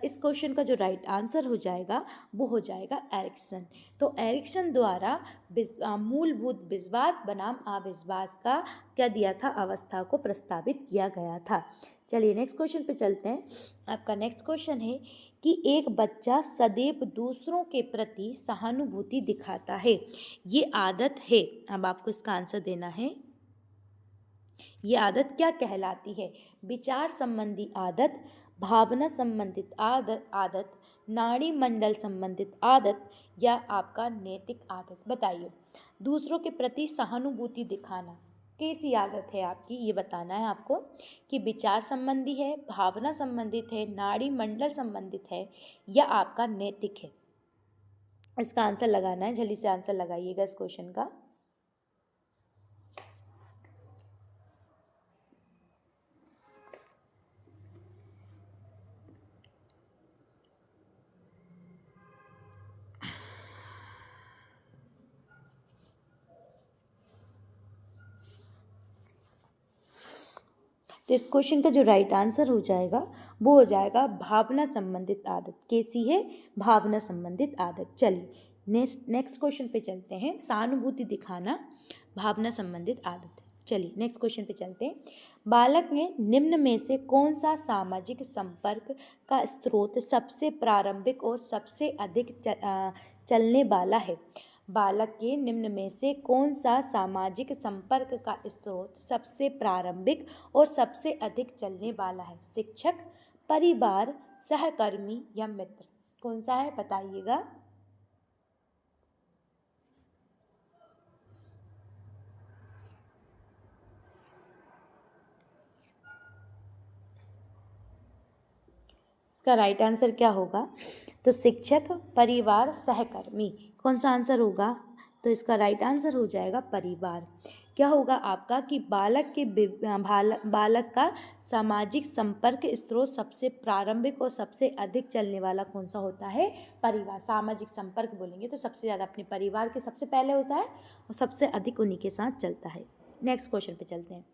इस क्वेश्चन का जो राइट आंसर हो जाएगा वो हो जाएगा एरिक्सन। तो एरिक्सन द्वारा मूलभूत विश्वास बनाम अविश्वास का क्या दिया था? अवस्था को प्रस्तावित किया गया था। चलिए नेक्स्ट क्वेश्चन पे चलते हैं। आपका नेक्स्ट क्वेश्चन है कि एक बच्चा सदैव दूसरों के प्रति सहानुभूति दिखाता है, ये आदत है? अब आपको इसका आंसर देना है। ये आदत क्या कहलाती है? विचार संबंधी आदत, भावना संबंधित आदत, नाड़ी मंडल संबंधित आदत या आपका नैतिक आदत? बताइए। दूसरों के प्रति सहानुभूति दिखाना कैसी आदत है आपकी, ये बताना है आपको कि विचार संबंधी है, भावना संबंधित है, नाड़ी मंडल संबंधित है या आपका नैतिक है। इसका आंसर लगाना है, जल्दी से आंसर लगाइएगा इस क्वेश्चन का। तो इस क्वेश्चन का जो राइट आंसर हो जाएगा वो हो जाएगा भावना संबंधित आदत। कैसी है? भावना संबंधित आदत। चलिए नेक्स्ट क्वेश्चन पे चलते हैं। सहानुभूति दिखाना भावना संबंधित आदत। चलिए नेक्स्ट क्वेश्चन पे चलते हैं। बालक में निम्न में से कौन सा सामाजिक संपर्क का स्रोत सबसे प्रारंभिक और सबसे अधिक चलने वाला है? बालक के निम्न में से कौन सा सामाजिक संपर्क का स्रोत सबसे प्रारंभिक और सबसे अधिक चलने वाला है? शिक्षक, परिवार, सहकर्मी या मित्र? कौन सा है बताइएगा। इसका राइट आंसर क्या होगा? तो शिक्षक, परिवार, सहकर्मी। कौन सा आंसर होगा? तो इसका राइट आंसर हो जाएगा परिवार। क्या होगा आपका कि बालक का सामाजिक संपर्क स्रोत सबसे प्रारंभिक और सबसे अधिक चलने वाला कौन सा होता है? परिवार। सामाजिक संपर्क बोलेंगे तो सबसे ज़्यादा अपने परिवार के सबसे पहले होता है और सबसे अधिक उन्हीं के साथ चलता है। नेक्स्ट क्वेश्चन पे चलते हैं।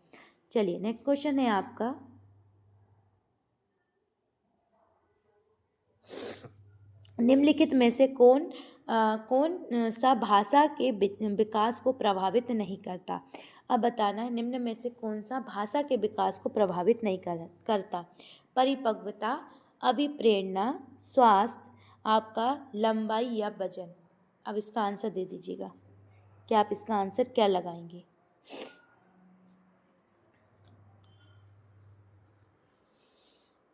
चलिए नेक्स्ट क्वेश्चन है आपका, निम्नलिखित में से कौन सा भाषा के विकास को प्रभावित नहीं करता? अब बताना है निम्न में से कौन सा भाषा के विकास को प्रभावित नहीं करता? परिपक्वता, अभिप्रेरणा, स्वास्थ्य, आपका लंबाई या वजन? अब इसका आंसर दे दीजिएगा। क्या आप इसका आंसर क्या लगाएंगे?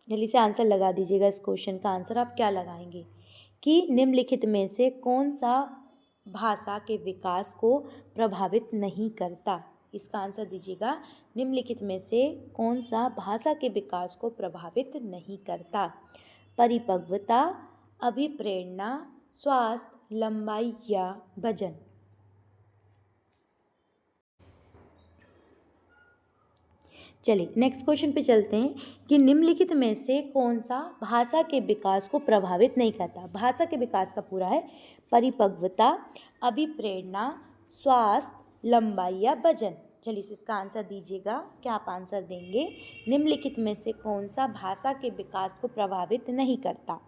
जल्दी से आंसर लगा दीजिएगा। इस क्वेश्चन का आंसर आप क्या लगाएंगे कि निम्नलिखित में से कौन सा भाषा के विकास को प्रभावित नहीं करता? इसका आंसर दीजिएगा। निम्नलिखित में से कौन सा भाषा के विकास को प्रभावित नहीं करता? परिपक्वता, अभिप्रेरणा, स्वास्थ्य, लंबाई या वजन? चलिए नेक्स्ट क्वेश्चन पे चलते हैं कि निम्नलिखित में से कौन सा भाषा के विकास को प्रभावित नहीं करता? भाषा के विकास का पूरा है परिपक्वता, अभिप्रेरणा, स्वास्थ्य, लंबाई या वजन? चलिए इसका आंसर दीजिएगा। क्या आप आंसर देंगे? निम्नलिखित में से कौन सा भाषा के विकास को प्रभावित नहीं करता?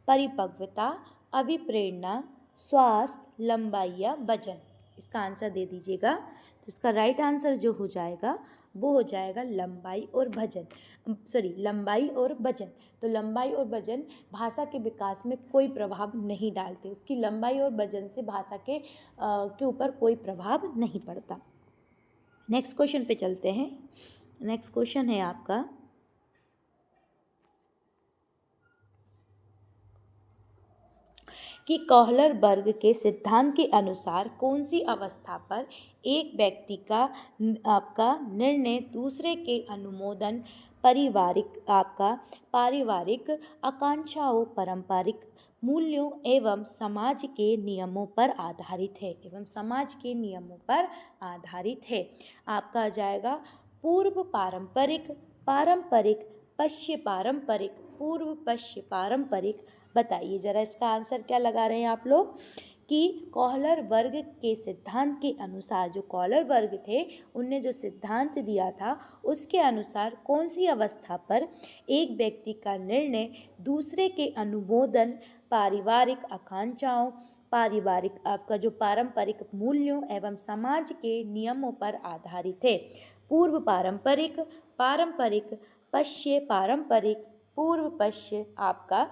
परिपक्वता, अभिप्रेरणा, स्वास्थ्य, लंबाई या वजन? इसका आंसर दे दीजिएगा। तो इसका राइट आंसर जो हो जाएगा वो हो जाएगा लंबाई और लंबाई और वजन। तो लंबाई और वजन भाषा के विकास में कोई प्रभाव नहीं डालते। उसकी लंबाई और वजन से भाषा के ऊपर कोई प्रभाव नहीं पड़ता। नेक्स्ट क्वेश्चन पे चलते हैं। नेक्स्ट क्वेश्चन है आपका, कि कॉहलरबर्ग के सिद्धांत के अनुसार कौन सी अवस्था पर एक व्यक्ति का आपका निर्णय दूसरे के अनुमोदन, पारिवारिक आकांक्षाओं, पारंपरिक मूल्यों एवं समाज के नियमों पर आधारित है? समाज के नियमों पर आधारित है। आपका आ जाएगा पूर्व पारंपरिक, पारंपरिक, पश्य पारंपरिक, पूर्व पश्य पारंपरिक? बताइए जरा इसका आंसर क्या लगा रहे हैं आप लोग कि कॉहलरबर्ग के सिद्धांत के अनुसार, जो कॉहलरबर्ग थे उनने जो सिद्धांत दिया था उसके अनुसार कौन सी अवस्था पर एक व्यक्ति का निर्णय दूसरे के अनुमोदन, पारिवारिक आकांक्षाओं, पारिवारिक आपका जो पारंपरिक मूल्यों एवं समाज के नियमों पर आधारित है? पूर्व पारंपरिक, पारंपरिक, पश्य पारंपरिक, पूर्व पश्य, आपका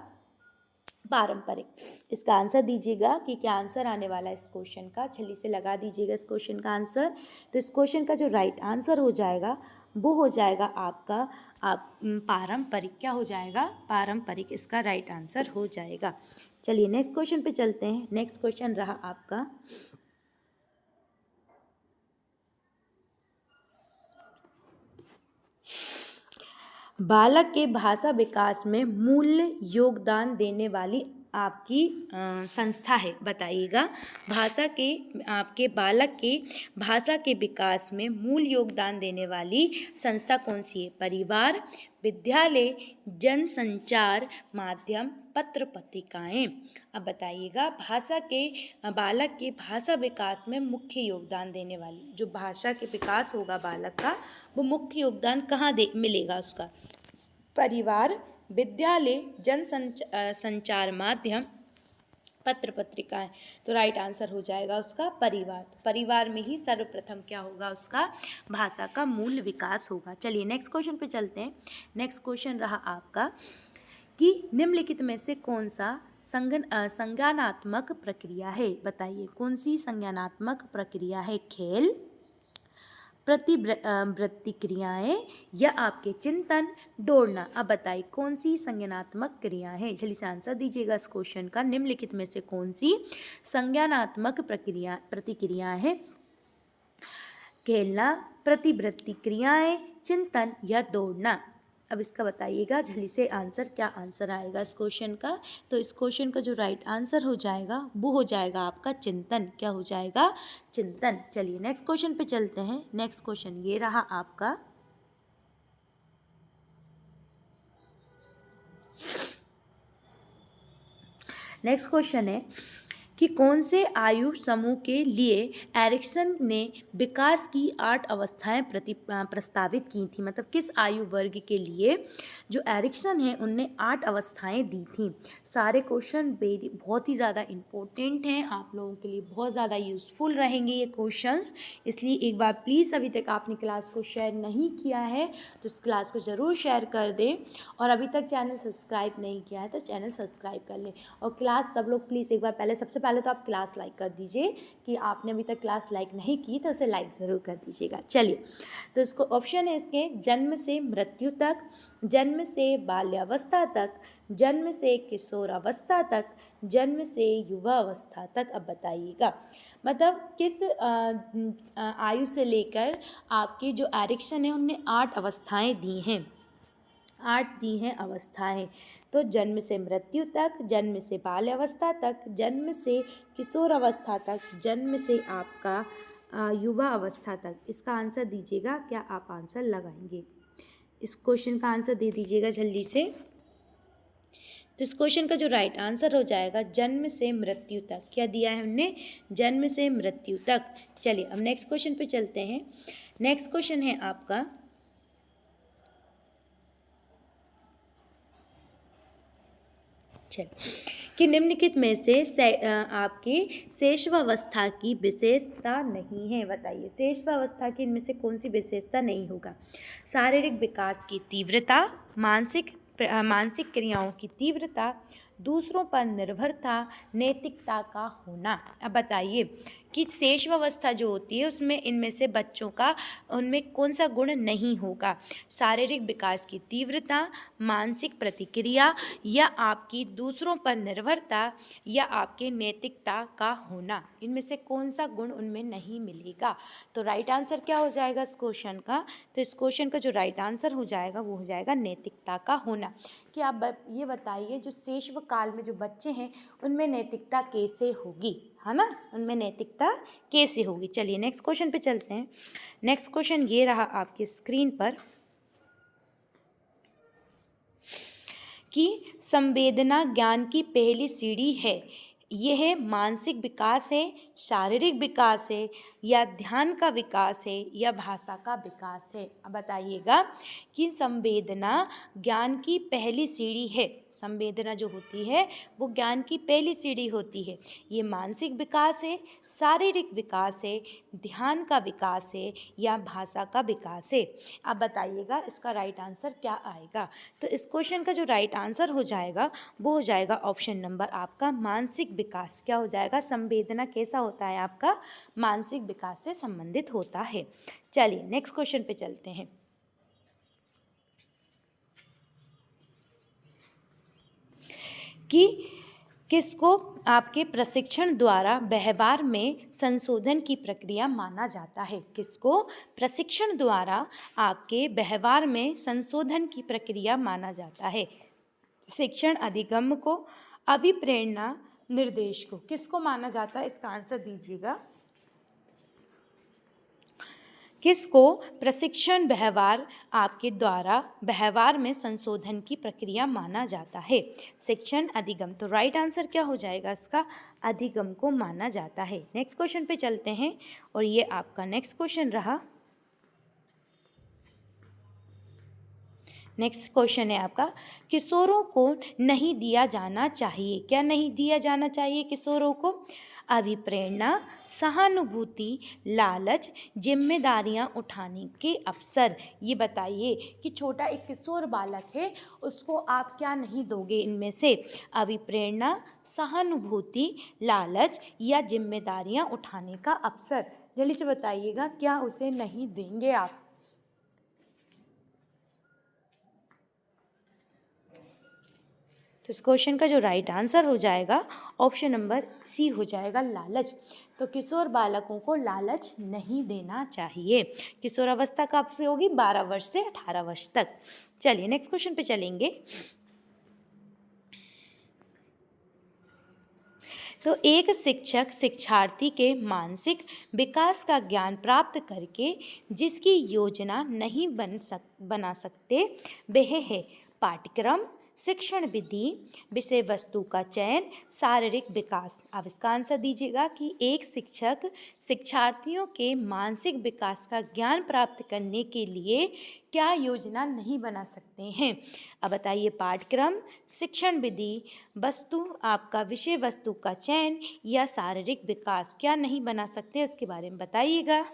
पारंपरिक। इसका आंसर दीजिएगा कि क्या आंसर आने वाला है इस क्वेश्चन का। छल्ली से लगा दीजिएगा इस क्वेश्चन का आंसर। तो इस क्वेश्चन का जो राइट आंसर हो जाएगा वो हो जाएगा आपका पारंपरिक। क्या हो जाएगा? पारंपरिक इसका राइट आंसर हो जाएगा। चलिए नेक्स्ट क्वेश्चन पे चलते हैं। नेक्स्ट क्वेश्चन रहा आपका बालक के भाषा विकास में मूल्य योगदान देने वाली आपकी संस्था है। बताइएगा आपके बालक के भाषा के विकास में मूल योगदान देने वाली संस्था कौन सी है? परिवार, विद्यालय, जनसंचार माध्यम, पत्र पत्रिकाएं। अब बताइएगा बालक के भाषा विकास में मुख्य योगदान देने वाली, जो भाषा के विकास होगा बालक का, वो मुख्य योगदान कहाँ मिलेगा उसका? परिवार, विद्यालय, संचार माध्यम, पत्र पत्रिकाएं। तो राइट आंसर हो जाएगा उसका परिवार। परिवार में ही सर्वप्रथम क्या होगा? उसका भाषा का मूल विकास होगा। चलिए नेक्स्ट क्वेश्चन पे चलते हैं। नेक्स्ट क्वेश्चन रहा आपका कि निम्नलिखित में से कौन सा संज्ञानात्मक प्रक्रिया है? बताइए कौन सी संज्ञानात्मक प्रक्रिया है? खेल, प्रतिवृत्ति क्रियाएं या आपके चिंतन, दौड़ना। अब बताइए कौन सी संज्ञानात्मक क्रिया है? जल्दी से आंसर दीजिएगा इस क्वेश्चन का। निम्नलिखित में से कौन सी संज्ञानात्मक प्रतिक्रिया है? खेलना, प्रतिवृत्ति क्रियाएं, चिंतन या दौड़ना। अब इसका बताइएगा जल्दी से आंसर, क्या आंसर आएगा इस क्वेश्चन का? तो इस क्वेश्चन का जो राइट आंसर हो जाएगा वो हो जाएगा आपका चिंतन। क्या हो जाएगा? चिंतन। चलिए नेक्स्ट क्वेश्चन पे चलते हैं। नेक्स्ट क्वेश्चन ये रहा आपका नेक्स्ट क्वेश्चन है कि कौन से आयु समूह के लिए एरिक्सन ने विकास की 8 अवस्थाएं प्रस्तावित की थी? मतलब किस आयु वर्ग के लिए जो एरिक्सन है उनने 8 अवस्थाएं दी थी। सारे क्वेश्चन बहुत ही ज़्यादा इम्पोर्टेंट हैं, आप लोगों के लिए बहुत ज़्यादा यूज़फुल रहेंगे ये क्वेश्चंस। इसलिए एक बार प्लीज़ अभी तक आपने क्लास को शेयर नहीं किया है तो इस क्लास को ज़रूर शेयर कर दें, और अभी तक चैनल सब्सक्राइब नहीं किया है तो चैनल सब्सक्राइब कर लें। और क्लास सब लोग प्लीज़ एक बार सबसे पहले तो आप क्लास लाइक कर दीजिए, कि आपने अभी तक क्लास लाइक नहीं की तो उसे लाइक ज़रूर कर दीजिएगा। चलिए तो इसको ऑप्शन है इसके जन्म से मृत्यु तक, जन्म से बाल्यावस्था तक, जन्म से किशोरावस्था तक, जन्म से युवा अवस्था तक। अब बताइएगा मतलब किस आयु से लेकर आपके जो एरिक्सन है उनने 8 अवस्थाएं दी हैं, 8 दी हैं अवस्थाएं। तो जन्म से मृत्यु तक, जन्म से बाल्यावस्था तक, जन्म से किशोर अवस्था तक, जन्म से आपका युवा अवस्था तक। इसका आंसर दीजिएगा, क्या आप आंसर लगाएंगे? इस क्वेश्चन का आंसर दे दीजिएगा जल्दी से। तो इस क्वेश्चन का जो राइट आंसर हो जाएगा जन्म से मृत्यु तक। क्या दिया है हमने? जन्म से मृत्यु तक। चलिए अब नेक्स्ट क्वेश्चन पे चलते हैं। नेक्स्ट क्वेश्चन है आपका कि निम्नलिखित में से आपकी शेषवावस्था की विशेषता नहीं है। बताइए शेषवावस्था की इनमें से कौन सी विशेषता नहीं होगा? शारीरिक विकास की तीव्रता, मानसिक क्रियाओं की तीव्रता, दूसरों पर निर्भरता, नैतिकता का होना। अब बताइए कि शेषवावस्था जो होती है उसमें इनमें से बच्चों का उनमें कौन सा गुण नहीं होगा? शारीरिक विकास की तीव्रता, मानसिक प्रतिक्रिया, या आपकी दूसरों पर निर्भरता, या आपके नैतिकता का होना। इनमें से कौन सा गुण उनमें नहीं मिलेगा? तो राइट आंसर क्या हो जाएगा इस क्वेश्चन का? तो इस क्वेश्चन का जो राइट आंसर हो जाएगा वो हो जाएगा नैतिकता का होना। कि आप ये बताइए जो शैशव काल में जो बच्चे हैं उनमें नैतिकता कैसे होगी, है ना? उनमें नैतिकता कैसे होगी। चलिए नेक्स्ट क्वेश्चन पे चलते हैं। नेक्स्ट क्वेश्चन ये रहा आपकी स्क्रीन पर कि संवेदना ज्ञान की पहली सीढ़ी है। यह मानसिक विकास है, शारीरिक विकास है, या ध्यान का विकास है, या भाषा का विकास है? अब बताइएगा कि संवेदना ज्ञान की पहली सीढ़ी है। संवेदना जो होती है वो ज्ञान की पहली सीढ़ी होती है। ये मानसिक विकास है, शारीरिक विकास है, ध्यान का विकास है या भाषा का विकास है। अब बताइएगा इसका राइट आंसर क्या आएगा। तो इस क्वेश्चन का जो राइट आंसर हो जाएगा वो हो जाएगा ऑप्शन नंबर आपका मानसिक विकास। क्या हो जाएगा? संवेदना कैसा होता है आपका? मानसिक विकास से संबंधित होता है। चलिए नेक्स्ट क्वेश्चन पे चलते हैं कि किसको आपके प्रशिक्षण द्वारा व्यवहार में संशोधन की प्रक्रिया माना जाता है? किसको प्रशिक्षण द्वारा आपके व्यवहार में संशोधन की प्रक्रिया माना जाता है? शिक्षण अधिगम को, अभिप्रेरणा, निर्देश को, किसको माना जाता है? इसका आंसर दीजिएगा। किसको प्रशिक्षण व्यवहार आपके द्वारा व्यवहार में संशोधन की प्रक्रिया माना जाता है? शिक्षण अधिगम। तो राइट आंसर क्या हो जाएगा इसका? अधिगम को माना जाता है। नेक्स्ट क्वेश्चन पे चलते हैं और ये आपका नेक्स्ट क्वेश्चन रहा। नेक्स्ट क्वेश्चन है आपका, किशोरों को नहीं दिया जाना चाहिए। क्या नहीं दिया जाना चाहिए किशोरों को? अभिप्रेरणा, सहानुभूति, लालच, जिम्मेदारियां उठाने के अवसर। ये बताइए कि छोटा एक किशोर बालक है, उसको आप क्या नहीं दोगे इनमें से? अभिप्रेरणा, सहानुभूति, लालच या जिम्मेदारियां उठाने का अवसर। जल्दी से बताइएगा, क्या उसे नहीं देंगे आप? तो इस क्वेश्चन का जो राइट आंसर हो जाएगा ऑप्शन नंबर सी हो जाएगा, लालच। तो किशोर बालकों को लालच नहीं देना चाहिए। किशोर अवस्था कब से होगी? 12 वर्ष से 18 वर्ष तक। चलिए नेक्स्ट क्वेश्चन पे चलेंगे। तो एक शिक्षक शिक्षार्थी के मानसिक विकास का ज्ञान प्राप्त करके जिसकी योजना नहीं बना सकते वह है पाठ्यक्रम, शिक्षण विधि, विषय वस्तु का चयन, शारीरिक विकास। अब इसका आंसर दीजिएगा कि एक शिक्षक शिक्षार्थियों के मानसिक विकास का ज्ञान प्राप्त करने के लिए क्या योजना नहीं बना सकते हैं? अब बताइए, पाठ्यक्रम, शिक्षण विधि, वस्तु आपका विषय वस्तु का चयन या शारीरिक विकास, क्या नहीं बना सकते उसके बारे में बताइएगा।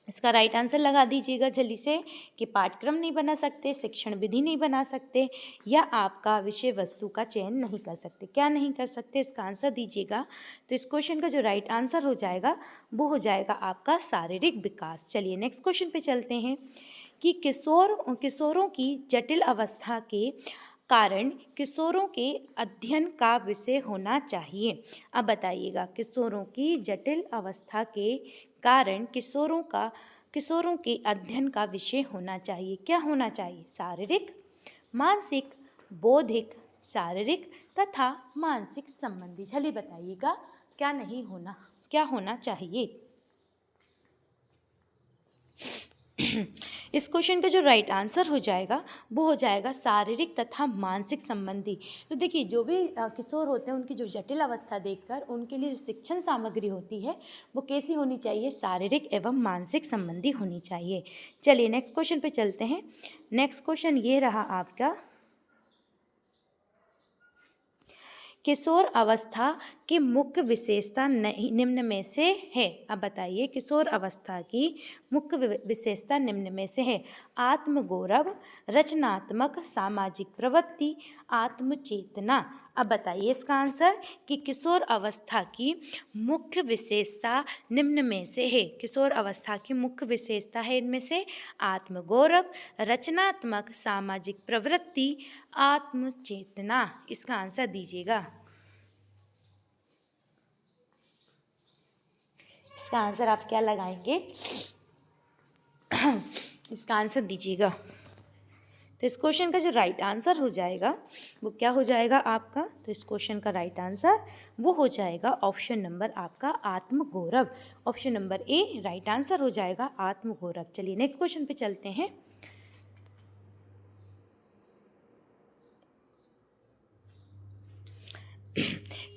इसका राइट आंसर लगा दीजिएगा जल्दी से कि पाठ्यक्रम नहीं बना सकते, शिक्षण विधि नहीं बना सकते या आपका विषय वस्तु का चयन नहीं कर सकते। क्या नहीं कर सकते इसका आंसर दीजिएगा। तो इस क्वेश्चन का जो राइट आंसर हो जाएगा वो हो जाएगा आपका शारीरिक विकास। चलिए नेक्स्ट क्वेश्चन पे चलते हैं कि किशोरों की जटिल अवस्था के कारण किशोरों के अध्ययन का विषय होना चाहिए। अब बताइएगा, किशोरों की जटिल अवस्था के कारण किशोरों के अध्ययन का विषय होना चाहिए। क्या होना चाहिए? शारीरिक, मानसिक, बौद्धिक, शारीरिक तथा मानसिक संबंधी। चलिए बताइएगा, क्या नहीं होना, क्या होना चाहिए? इस क्वेश्चन का जो राइट आंसर हो जाएगा वो हो जाएगा शारीरिक तथा मानसिक संबंधी। तो देखिए, जो भी किशोर होते हैं उनकी जो जटिल अवस्था देखकर उनके लिए जो शिक्षण सामग्री होती है वो कैसी होनी चाहिए? शारीरिक एवं मानसिक संबंधी होनी चाहिए। चलिए नेक्स्ट क्वेश्चन पे चलते हैं। नेक्स्ट क्वेश्चन ये रहा आपका, किशोर अवस्था की मुख्य विशेषता निम्न में से है। अब बताइए, किशोर अवस्था की मुख्य विशेषता निम्न में से है? आत्मगौरव, रचनात्मक, सामाजिक प्रवृत्ति, आत्मचेतना। अब बताइए इसका आंसर कि किशोर अवस्था की मुख्य विशेषता निम्न में से है। किशोर अवस्था की मुख्य विशेषता है इनमें से आत्मगौरव, रचनात्मक, सामाजिक प्रवृत्ति, आत्मचेतना। इसका आंसर दीजिएगा। इसका आंसर आप क्या लगाएंगे? इसका आंसर दीजिएगा। तो इस क्वेश्चन का जो राइट आंसर हो जाएगा वो क्या हो जाएगा आपका? तो इस क्वेश्चन का राइट आंसर वो हो जाएगा ऑप्शन नंबर आपका आत्मगौरव। Option number A right answer हो जाएगा आत्मगौरव। चलिए नेक्स्ट क्वेश्चन पे चलते हैं।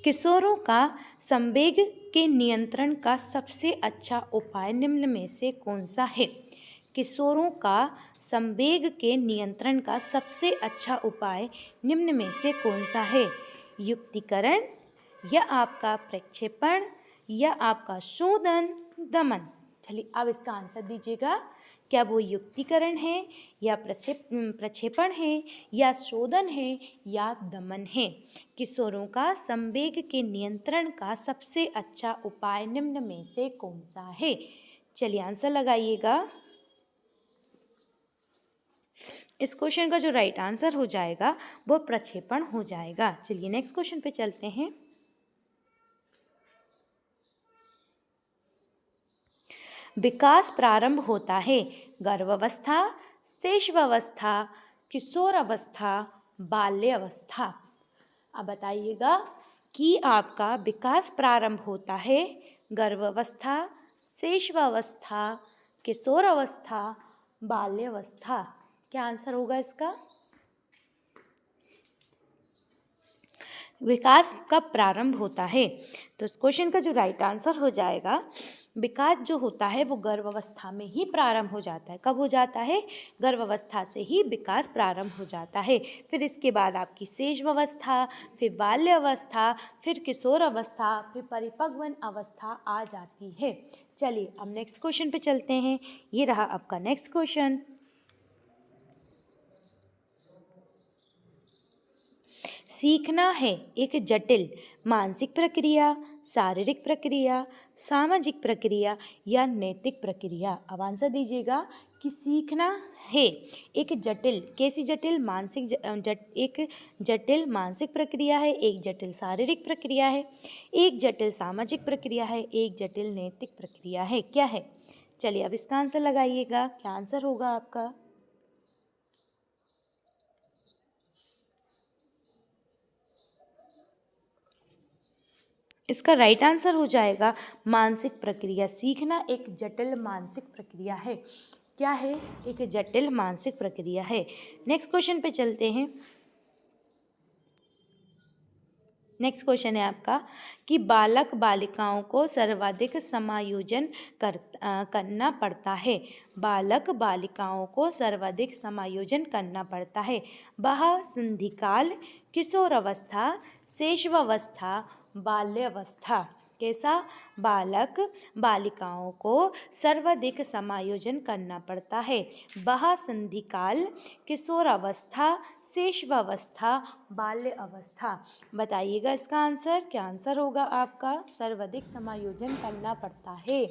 किशोरों का संवेग के नियंत्रण का सबसे अच्छा उपाय निम्न में से कौन सा है? किशोरों का संवेग के नियंत्रण का सबसे अच्छा उपाय निम्न में से कौन सा है? युक्तिकरण या आपका प्रक्षेपण या आपका शोधन दमन। चलिए अब इसका आंसर दीजिएगा। क्या वो युक्तिकरण है या प्रक्षेपण है या शोधन है या दमन है? किशोरों का संवेग के नियंत्रण का सबसे अच्छा उपाय निम्न में से कौन सा है? चलिए आंसर लगाइएगा। इस क्वेश्चन का जो राइट आंसर हो जाएगा वो प्रक्षेपण हो जाएगा। चलिए नेक्स्ट क्वेश्चन पे चलते हैं। विकास प्रारंभ होता है गर्भावस्था, शैशवावस्था, किशोर अवस्था, बाल्य अवस्था। अब बताइएगा कि आपका विकास प्रारंभ होता है गर्भावस्था, शैशवावस्था, किशोर अवस्था, बाल्य अवस्था। क्या आंसर होगा इसका? विकास कब प्रारंभ होता है? तो इस क्वेश्चन का जो राइट आंसर हो जाएगा, विकास जो होता है वो गर्भावस्था में ही प्रारंभ हो जाता है। कब हो जाता है? गर्भावस्था से ही विकास प्रारंभ हो जाता है। फिर इसके बाद आपकी शैशवावस्था, फिर बाल्य अवस्था, फिर किशोर अवस्था, फिर परिपक्वन अवस्था आ जाती है। चलिए अब नेक्स्ट क्वेश्चन पे चलते हैं। ये रहा आपका नेक्स्ट क्वेश्चन। सीखना है एक जटिल मानसिक प्रक्रिया, शारीरिक प्रक्रिया, सामाजिक प्रक्रिया या नैतिक प्रक्रिया? अब आंसर दीजिएगा कि सीखना है एक जटिल, कैसी जटिल? एक जटिल मानसिक प्रक्रिया है, एक जटिल शारीरिक प्रक्रिया है, एक जटिल सामाजिक प्रक्रिया है, एक जटिल नैतिक प्रक्रिया है। क्या है? चलिए अब इसका आंसर लगाइएगा। क्या आंसर होगा आपका? इसका राइट आंसर हो जाएगा मानसिक प्रक्रिया। सीखना एक जटिल मानसिक प्रक्रिया है। क्या है? एक जटिल मानसिक प्रक्रिया है। नेक्स्ट क्वेश्चन पे चलते हैं। नेक्स्ट क्वेश्चन है आपका कि बालक बालिकाओं को सर्वाधिक समायोजन करना पड़ता है। बालक बालिकाओं को सर्वाधिक समायोजन करना पड़ता है। वह संधिकाल, किशोर अवस्था, शैशवावस्था, बाल्य अवस्था। कैसा? बालक बालिकाओं को सर्वाधिक समायोजन करना पड़ता है। वह संधिकाल, किशोर अवस्था, शैशवावस्था, बाल्य अवस्था। बताइएगा इसका आंसर। क्या आंसर होगा आपका? सर्वाधिक समायोजन करना पड़ता है।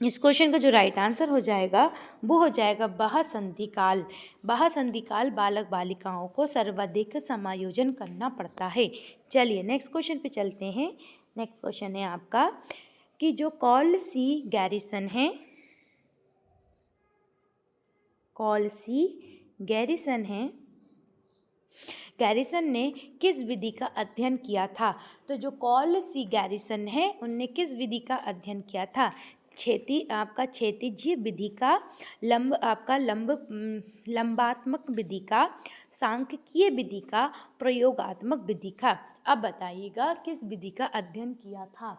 इस क्वेश्चन का जो राइट आंसर हो जाएगा वो हो जाएगा वह संधिकाल। वह संधिकाल बालक बालिकाओं को सर्वाधिक समायोजन करना पड़ता है। चलिए नेक्स्ट क्वेश्चन पे चलते हैं। नेक्स्ट क्वेश्चन है आपका कि जो कॉल सी गैरिसन है, कॉल सी गैरिसन है, गैरिसन ने किस विधि का अध्ययन किया था? तो जो कॉल सी गैरिसन है उनने किस विधि का अध्ययन किया था? क्षैतिज विधि का, लंबात्मक विधि का, सांख्यिकीय विधि का, प्रयोगात्मक विधि का? अब बताइएगा किस विधि का अध्ययन किया था?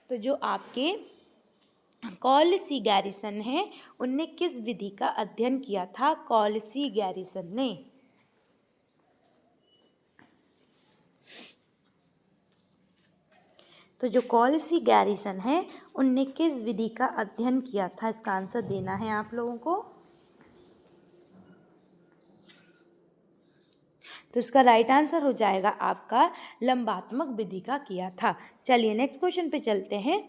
तो जो आपके कॉल सी गैरिसन है उनने किस विधि का अध्ययन किया था? कॉल सी गैरिसन ने। तो जो कॉल सी गैरिसन है उनने किस विधि का अध्ययन किया था? इसका आंसर देना है आप लोगों को। तो इसका राइट आंसर हो जाएगा आपका लंबात्मक विधि का किया था। चलिए नेक्स्ट क्वेश्चन पे चलते हैं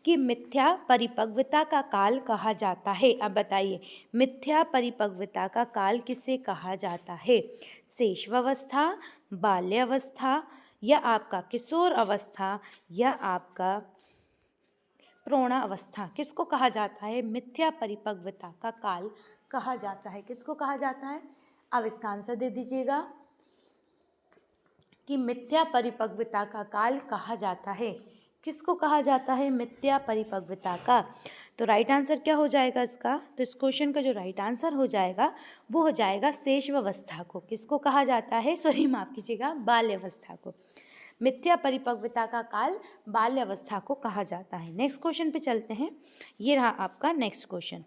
कि मिथ्या परिपक्वता का काल कहा जाता है। अब बताइए मिथ्या परिपक्वता का काल किसे कहा जाता है? शैशवावस्था, बाल्यावस्था या आपका किशोर अवस्था या आपका प्रौढ़ावस्था? किसको कहा जाता है मिथ्या परिपक्वता का काल कहा जाता है? किसको कहा जाता है? अब इसका आंसर दे दीजिएगा कि मिथ्या परिपक्वता का काल कहा जाता है। किसको कहा जाता है मिथ्या परिपक्वता का? तो राइट आंसर क्या हो जाएगा इसका? तो इस क्वेश्चन का जो राइट आंसर हो जाएगा वो हो जाएगा शैशवावस्था को। किसको कहा जाता है? सॉरी माफ़ कीजिएगा, बाल्यावस्था को। मिथ्या परिपक्वता का काल बाल्यावस्था को कहा जाता है। नेक्स्ट क्वेश्चन पे चलते हैं। ये रहा आपका नेक्स्ट क्वेश्चन।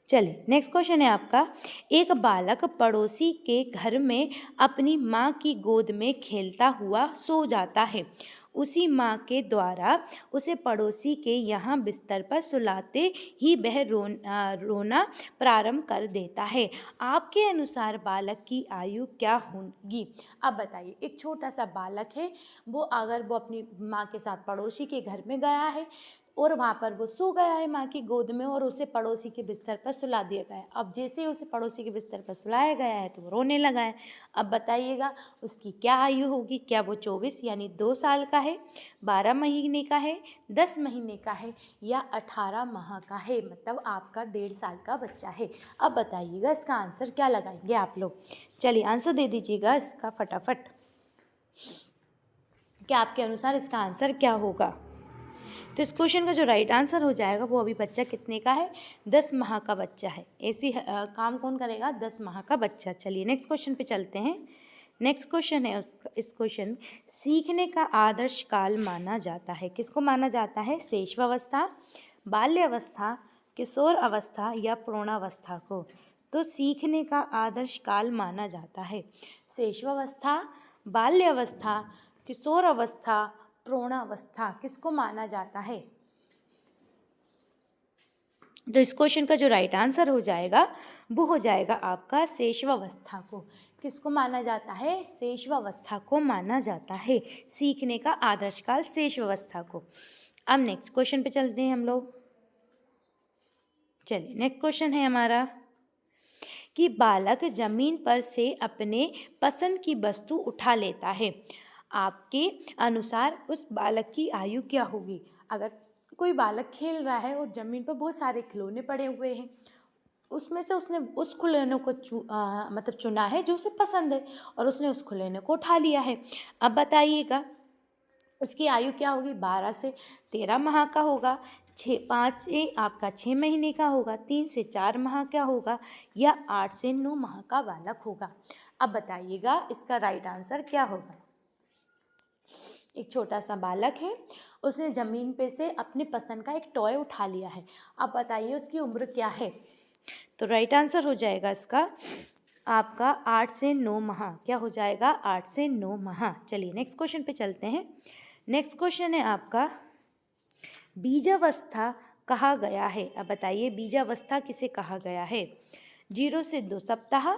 चलिए नेक्स्ट क्वेश्चन है आपका, एक बालक पड़ोसी के घर में अपनी माँ की गोद में खेलता हुआ सो जाता है। उसी माँ के द्वारा उसे पड़ोसी के यहाँ बिस्तर पर सुलाते ही वह रोना प्रारंभ कर देता है। आपके अनुसार बालक की आयु क्या होगी? अब बताइए, एक छोटा सा बालक है, वो अगर वो अपनी माँ के साथ पड़ोसी के घर में गया है और वहाँ पर वो सो गया है माँ की गोद में और उसे पड़ोसी के बिस्तर पर सुला दिया गया है। अब जैसे ही उसे पड़ोसी के बिस्तर पर सुलाया गया है तो वो रोने लगा है। अब बताइएगा उसकी क्या आयु होगी? क्या वो 24 यानी 2 साल का है, 12 महीने का है, 10 महीने का है या 18 माह का है? मतलब आपका 1.5 साल का बच्चा है। अब बताइएगा इसका आंसर क्या लगाएंगे आप लोग? चलिए आंसर दे दीजिएगा इसका फटाफट। क्या आपके अनुसार इसका आंसर क्या होगा? तो इस क्वेश्चन का जो राइट आंसर हो जाएगा वो अभी बच्चा कितने का है? 10 माह का बच्चा है। ऐसी काम कौन करेगा? 10 माह का बच्चा। चलिए नेक्स्ट क्वेश्चन पे चलते हैं। नेक्स्ट क्वेश्चन है इस क्वेश्चन, सीखने का आदर्श काल माना जाता है। किसको माना जाता है? शैशवावस्था, बाल्यावस्था, किशोर अवस्था या प्रौढ़ावस्था को? तो सीखने का आदर्श काल माना जाता है शैशवावस्था, बाल्यावस्था, किशोर अवस्था, प्रौढ़ावस्था। किसको माना जाता है? तो इस क्वेश्चन का जो राइट आंसर हो जाएगा वो हो जाएगा आपका शैशवावस्था को। किसको माना जाता है? शैशवावस्था को माना जाता है, सीखने का आदर्श काल शैशवावस्था को। अब नेक्स्ट क्वेश्चन पे चलते हैं हम लोग। चलिए नेक्स्ट क्वेश्चन है हमारा कि बालक जमीन पर से अपने पसंद की वस्तु उठा लेता है। आपके अनुसार उस बालक की आयु क्या होगी? अगर कोई बालक खेल रहा है और ज़मीन पर बहुत सारे खिलौने पड़े हुए हैं, उसमें से उसने उस खिलौने को मतलब चुना है जो उसे पसंद है और उसने उस खिलौने को उठा लिया है। अब बताइएगा उसकी आयु क्या होगी? 12 से 13 माह का होगा, 5 से आपका 6 महीने का होगा, 3 से 4 माह का होगा या 8 से 9 माह का बालक होगा। अब बताइएगा इसका राइट आंसर क्या होगा? एक छोटा सा बालक है, उसने ज़मीन पे से अपने पसंद का एक टॉय उठा लिया है। अब बताइए उसकी उम्र क्या है? तो राइट आंसर हो जाएगा इसका आपका 8 से 9 माह। क्या हो जाएगा? 8 से 9 माह। चलिए नेक्स्ट क्वेश्चन पे चलते हैं। नेक्स्ट क्वेश्चन है आपका, बीजावस्था कहा गया है। अब बताइए बीजावस्था किसे कहा गया है? 0 से 2 सप्ताह,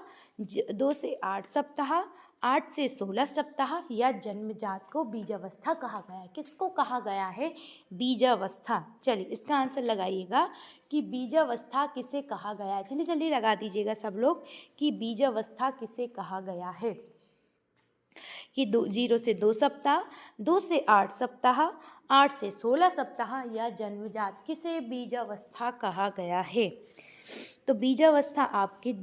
2 से 8 सप्ताह, 8 से 16 सप्ताह या जन्मजात को बीजावस्था कहा गया है? किसको कहा गया है बीजावस्था? चलिए इसका आंसर लगाइएगा कि बीजावस्था किसे कहा गया है। जल्दी जल्दी लगा दीजिएगा सब लोग कि बीजावस्था किसे कहा गया है। कि 0 से 2 सप्ताह, 2 से 8 सप्ताह, 8 से 16 सप्ताह या जन्मजात, किसे बीजावस्था कहा गया है? तो बीजावस्था आपके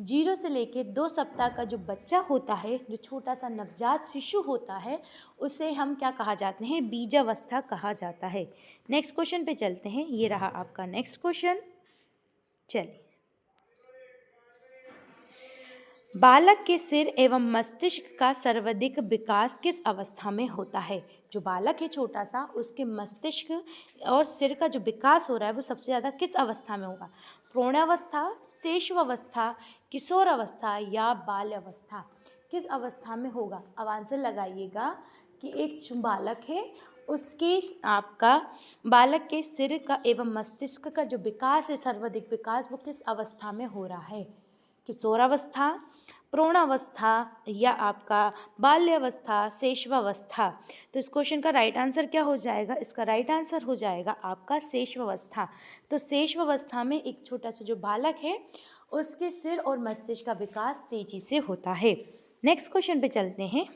0 से लेके 2 सप्ताह का जो बच्चा होता है, जो छोटा सा नवजात शिशु होता है, उसे हम क्या कहा जाते हैं? बीजावस्था कहा जाता है। नेक्स्ट क्वेश्चन पे चलते हैं। ये रहा आपका नेक्स्ट क्वेश्चन। चलिए, बालक के सिर एवं मस्तिष्क का सर्वाधिक विकास किस अवस्था में होता है? जो बालक है छोटा सा, उसके मस्तिष्क और सिर का जो विकास हो रहा है वो सबसे ज़्यादा किस अवस्था में होगा? प्रौढ़ावस्था, शैशवावस्था, किशोर अवस्था या बाल्यावस्था? किस अवस्था में होगा? अब आंसर लगाइएगा कि एक जो बालक है उसके आपका बालक के सिर का एवं मस्तिष्क का जो विकास है, सर्वाधिक विकास, वो किस अवस्था में हो रहा है? किशोरावस्था, प्रौढ़ावस्था या आपका बाल्यावस्था, शैशवावस्था? तो इस क्वेश्चन का राइट आंसर क्या हो जाएगा? इसका राइट आंसर हो जाएगा आपका शैशवावस्था। तो शैशवावस्था में एक छोटा सा जो बालक है उसके सिर और मस्तिष्क का विकास तेजी से होता है। नेक्स्ट क्वेश्चन पे चलते हैं।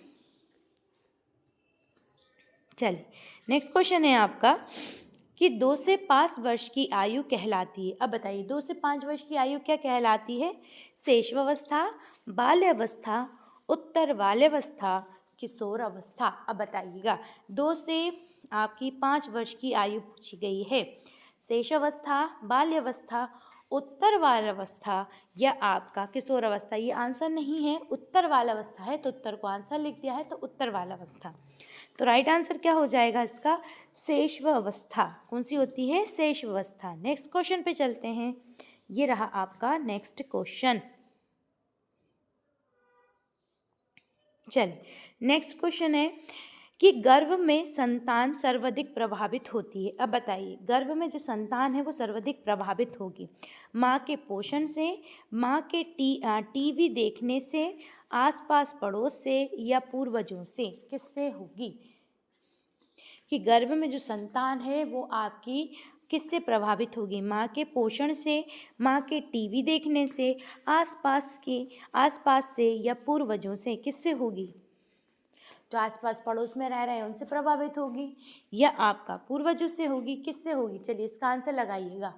चलिए नेक्स्ट क्वेश्चन है आपका कि 2 से 5 वर्ष की आयु कहलाती है। अब बताइए 2 से 5 वर्ष की आयु क्या कहलाती है? शैशवावस्था, बाल्यावस्था, उत्तर बाल्यावस्था, किशोर अवस्था? अब बताइएगा 2 से आपकी 5 वर्ष की आयु पूछी गई है। शेषावस्था, बाल्यावस्था, उत्तर बाल्यावस्था या आपका किशोर अवस्था। ये आंसर नहीं है, उत्तर बाल्यावस्था है तो उत्तर को आंसर लिख दिया है, तो उत्तर बाल्यावस्था। तो राइट आंसर क्या हो जाएगा इसका? शैशवावस्था। कौन सी होती है? शैशवावस्था। नेक्स्ट क्वेश्चन पे चलते हैं। ये रहा आपका नेक्स्ट क्वेश्चन। चलिए नेक्स्ट क्वेश्चन है कि गर्भ में संतान सर्वाधिक प्रभावित होती है। अब बताइए, गर्भ में जो संतान है वो सर्वाधिक प्रभावित होगी माँ के पोषण से, माँ के टीवी देखने से, आसपास पड़ोस से या पूर्वजों से? किससे होगी? कि गर्भ में जो संतान है वो आपकी किससे प्रभावित होगी? माँ के पोषण से, माँ के टीवी देखने से, आसपास से या पूर्वजों से? किससे होगी? जो आसपास पड़ोस में रह रहे हैं उनसे प्रभावित होगी या आपका पूर्वजों से होगी? किससे होगी? चलिए इसका आंसर लगाइएगा।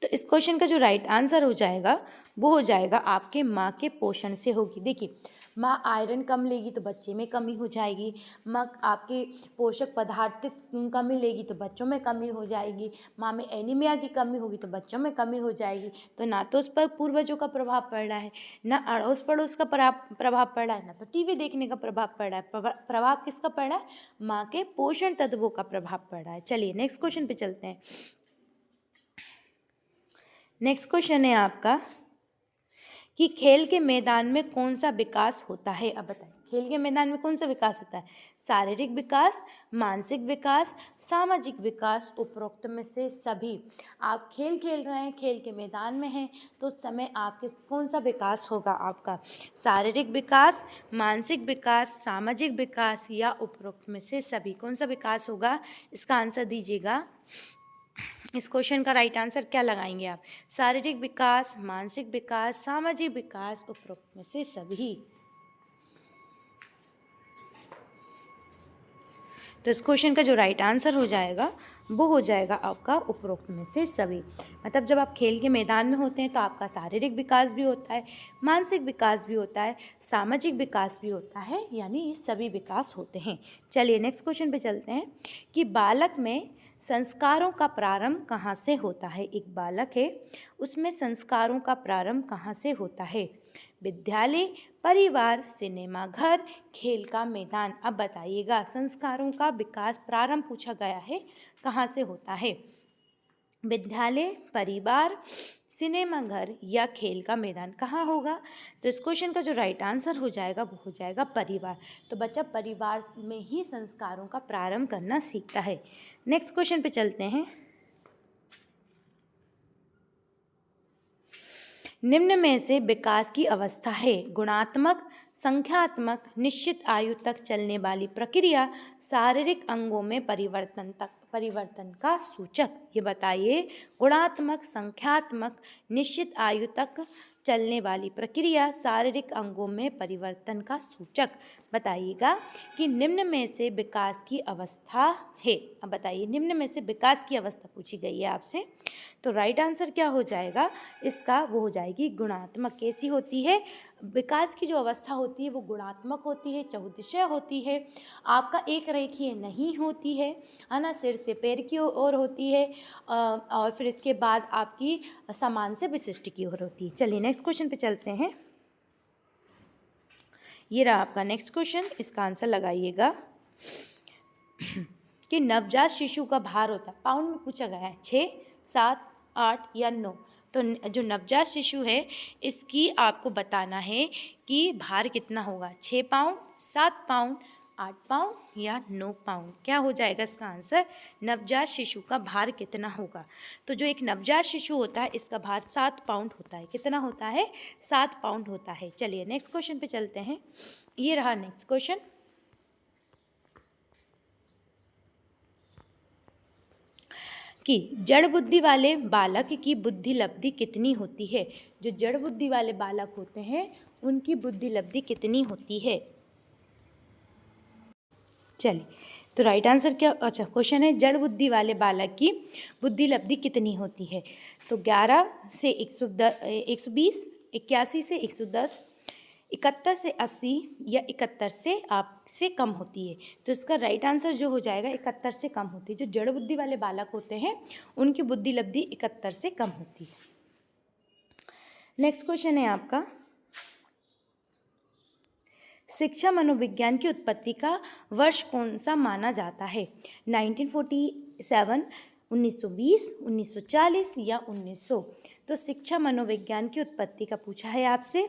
तो इस क्वेश्चन का जो राइट आंसर हो जाएगा वो हो जाएगा आपके माँ के पोषण से होगी। देखिए, माँ आयरन कम लेगी तो बच्चे में कमी हो जाएगी, माँ आपके पोषक पदार्थ कमी लेगी तो बच्चों में कमी हो जाएगी, माँ में एनीमिया की कमी होगी तो बच्चों में कमी हो जाएगी। तो ना तो उस पर पूर्वजों का प्रभाव पड़ रहा है, ना अड़ोस पड़ोस का प्रभाव पड़ रहा है, ना तो टीवी देखने का प्रभाव पड़ रहा है। प्रभाव किसका पड़ रहा है? माँ के पोषण तत्वों का प्रभाव पड़ रहा है। चलिए नेक्स्ट क्वेश्चन पे चलते हैं। नेक्स्ट क्वेश्चन है आपका कि खेल के मैदान में कौन सा विकास होता है? अब बताइए, खेल के मैदान में कौन सा विकास होता है? शारीरिक विकास, मानसिक विकास, सामाजिक विकास, उपरोक्त में से सभी। आप खेल खेल रहे हैं, खेल के मैदान में हैं, तो उस समय आपके कौन सा विकास होगा? आपका शारीरिक विकास, मानसिक विकास, सामाजिक विकास या उपरोक्त में से सभी? कौन सा विकास होगा? इसका आंसर दीजिएगा। इस क्वेश्चन का राइट आंसर क्या लगाएंगे आप? शारीरिक विकास, मानसिक विकास, सामाजिक विकास, उपरोक्त में से सभी। तो इस क्वेश्चन का जो राइट आंसर हो जाएगा वो हो जाएगा आपका उपरोक्त में से सभी। मतलब जब आप खेल के मैदान में होते हैं तो आपका शारीरिक विकास भी होता है, मानसिक विकास भी होता है, सामाजिक विकास भी होता है, यानी ये सभी विकास होते हैं। चलिए नेक्स्ट क्वेश्चन पे चलते हैं कि बालक में संस्कारों का प्रारंभ कहाँ से होता है? एक बालक है, उसमें संस्कारों का प्रारंभ कहाँ से होता है? विद्यालय, परिवार, सिनेमा घर, खेल का मैदान। अब बताइएगा, संस्कारों का विकास प्रारंभ पूछा गया है, कहाँ से होता है? विद्यालय, परिवार, सिनेमा घर या खेल का मैदान? कहाँ होगा? तो इस क्वेश्चन का जो राइट आंसर हो जाएगा वो हो जाएगा परिवार। तो बच्चा परिवार में ही संस्कारों का प्रारंभ करना सीखता है। नेक्स्ट क्वेश्चन पे चलते हैं। निम्न में से विकास की अवस्था है गुणात्मक, संख्यात्मक, निश्चित आयु तक चलने वाली प्रक्रिया, शारीरिक अंगों में परिवर्तन का सूचक। ये बताइए, गुणात्मक, संख्यात्मक, निश्चित आयु तक चलने वाली प्रक्रिया, शारीरिक अंगों में परिवर्तन का सूचक। बताइएगा कि निम्न में से विकास की अवस्था है। अब बताइए, निम्न में से विकास की अवस्था पूछी गई है आपसे, तो राइट आंसर क्या हो जाएगा इसका? वो हो जाएगी गुणात्मक। कैसी होती है? विकास की जो अवस्था होती है वो गुणात्मक होती है, चहुदिशय होती है, आपका एक रेखीय नहीं होती है ना, सिर से पैर की ओर होती है, और फिर इसके बाद आपकी समान से विशिष्ट की ओर होती है। चलिए नेक्स्ट क्वेश्चन पे चलते हैं। ये रहा आपका नेक्स्ट क्वेश्चन, इसका आंसर लगाइएगा कि नवजात शिशु का भार होता है, पाउंड में पूछा गया है, 6, 7, 8 या 9। तो जो नवजात शिशु है इसकी आपको बताना है कि भार कितना होगा, 6 पाउंड, 7 पाउंड, 8 पाउंड या 9 पाउंड। क्या हो जाएगा इसका आंसर? नवजात शिशु का भार कितना होगा? तो जो एक नवजात शिशु होता है इसका भार 7 पाउंड होता है। कितना होता है? 7 पाउंड होता है। चलिए नेक्स्ट क्वेश्चन पे चलते हैं। ये रहा नेक्स्ट क्वेश्चन कि जड़ बुद्धि वाले बालक की बुद्धि लब्धि कितनी होती है? जो जड़ बुद्धि वाले बालक होते हैं उनकी बुद्धि लब्धि कितनी होती है? चलिए, तो राइट आंसर क्या? अच्छा, क्वेश्चन है जड़ बुद्धि वाले बालक की बुद्धि लब्धि कितनी होती है? तो 11 से 120, 81 से 110, 71 से 80 या 71 से आपसे कम होती है। तो इसका राइट आंसर जो हो जाएगा 71 से कम होती है। जो जड़ बुद्धि वाले बालक होते हैं उनकी बुद्धि लब्धि 71 से कम होती है। नेक्स्ट क्वेश्चन है आपका, शिक्षा मनोविज्ञान की उत्पत्ति का वर्ष कौन सा माना जाता है? 1947, 1920, 1940 या 1900? तो शिक्षा मनोविज्ञान की उत्पत्ति का पूछा है आपसे,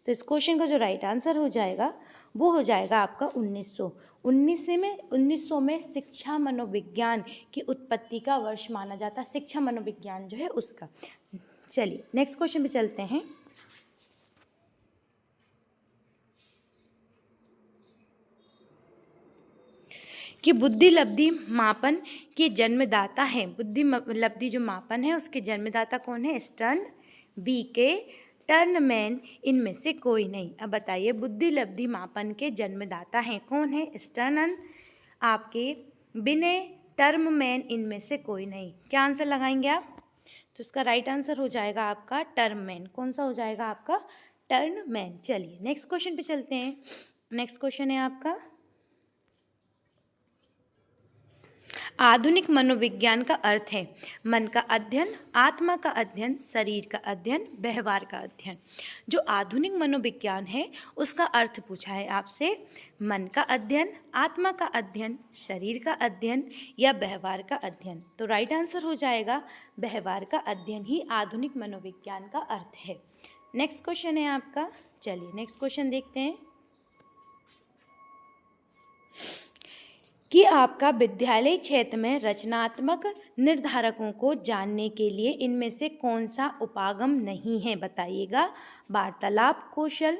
तो इस क्वेश्चन का जो राइट आंसर हो जाएगा वो हो जाएगा आपका 1900। 1900 में शिक्षा मनोविज्ञान की उत्पत्ति का वर्ष माना जाता है, शिक्षा मनोविज्ञान जो है उसका। चलिए नेक्स्ट क्वेश्चन पे चलते हैं। कि बुद्धि लब्धि मापन के जन्मदाता हैं, बुद्धि लब्धि जो मापन है उसके जन्मदाता कौन है? स्टर्न, बीके, टर्नमैन, इनमें से कोई नहीं। अब बताइए बुद्धि लब्धि मापन के जन्मदाता हैं कौन है? स्टर्न, आपके बिने, टर्नमैन, इनमें से कोई नहीं। क्या आंसर लगाएंगे आप? तो इसका राइट आंसर हो जाएगा आपका टर्नमैन। कौन सा हो जाएगा आपका? टर्नमैन। चलिए नेक्स्ट क्वेश्चन पे चलते हैं। नेक्स्ट क्वेश्चन है आपका, आधुनिक मनोविज्ञान का अर्थ है मन का अध्ययन, आत्मा का अध्ययन, शरीर का अध्ययन, व्यवहार का अध्ययन। जो आधुनिक मनोविज्ञान है उसका अर्थ पूछा है आपसे, मन का अध्ययन, आत्मा का अध्ययन, शरीर का अध्ययन या व्यवहार का अध्ययन। तो राइट आंसर हो जाएगा व्यवहार का अध्ययन ही आधुनिक मनोविज्ञान का अर्थ है। नेक्स्ट क्वेश्चन है आपका, चलिए नेक्स्ट क्वेश्चन देखते हैं कि आपका विद्यालय क्षेत्र में रचनात्मक निर्धारकों को जानने के लिए इनमें से कौन सा उपागम नहीं है? बताइएगा। वार्तालाप कौशल,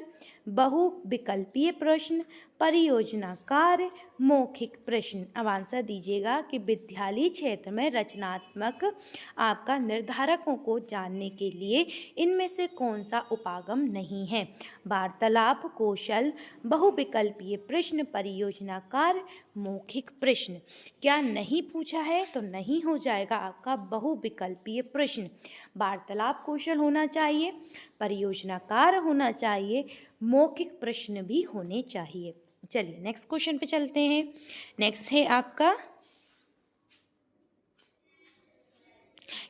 बहुविकल्पीय प्रश्न, परियोजना कार्य, मौखिक प्रश्न। अब आंसर दीजिएगा कि विद्यालय क्षेत्र में रचनात्मक आपका निर्धारकों को जानने के लिए इनमें से कौन सा उपागम नहीं है? वार्तालाप कौशल, बहुविकल्पीय प्रश्न, परियोजना कार्य, मौखिक प्रश्न। क्या नहीं पूछा है? तो नहीं हो जाएगा आपका बहुविकल्पीय प्रश्न। वार्तालाप कौशल होना चाहिए, परियोजना कार्य होना चाहिए, मौखिक प्रश्न भी होने चाहिए। चलिए नेक्स्ट क्वेश्चन पे चलते हैं। नेक्स्ट है आपका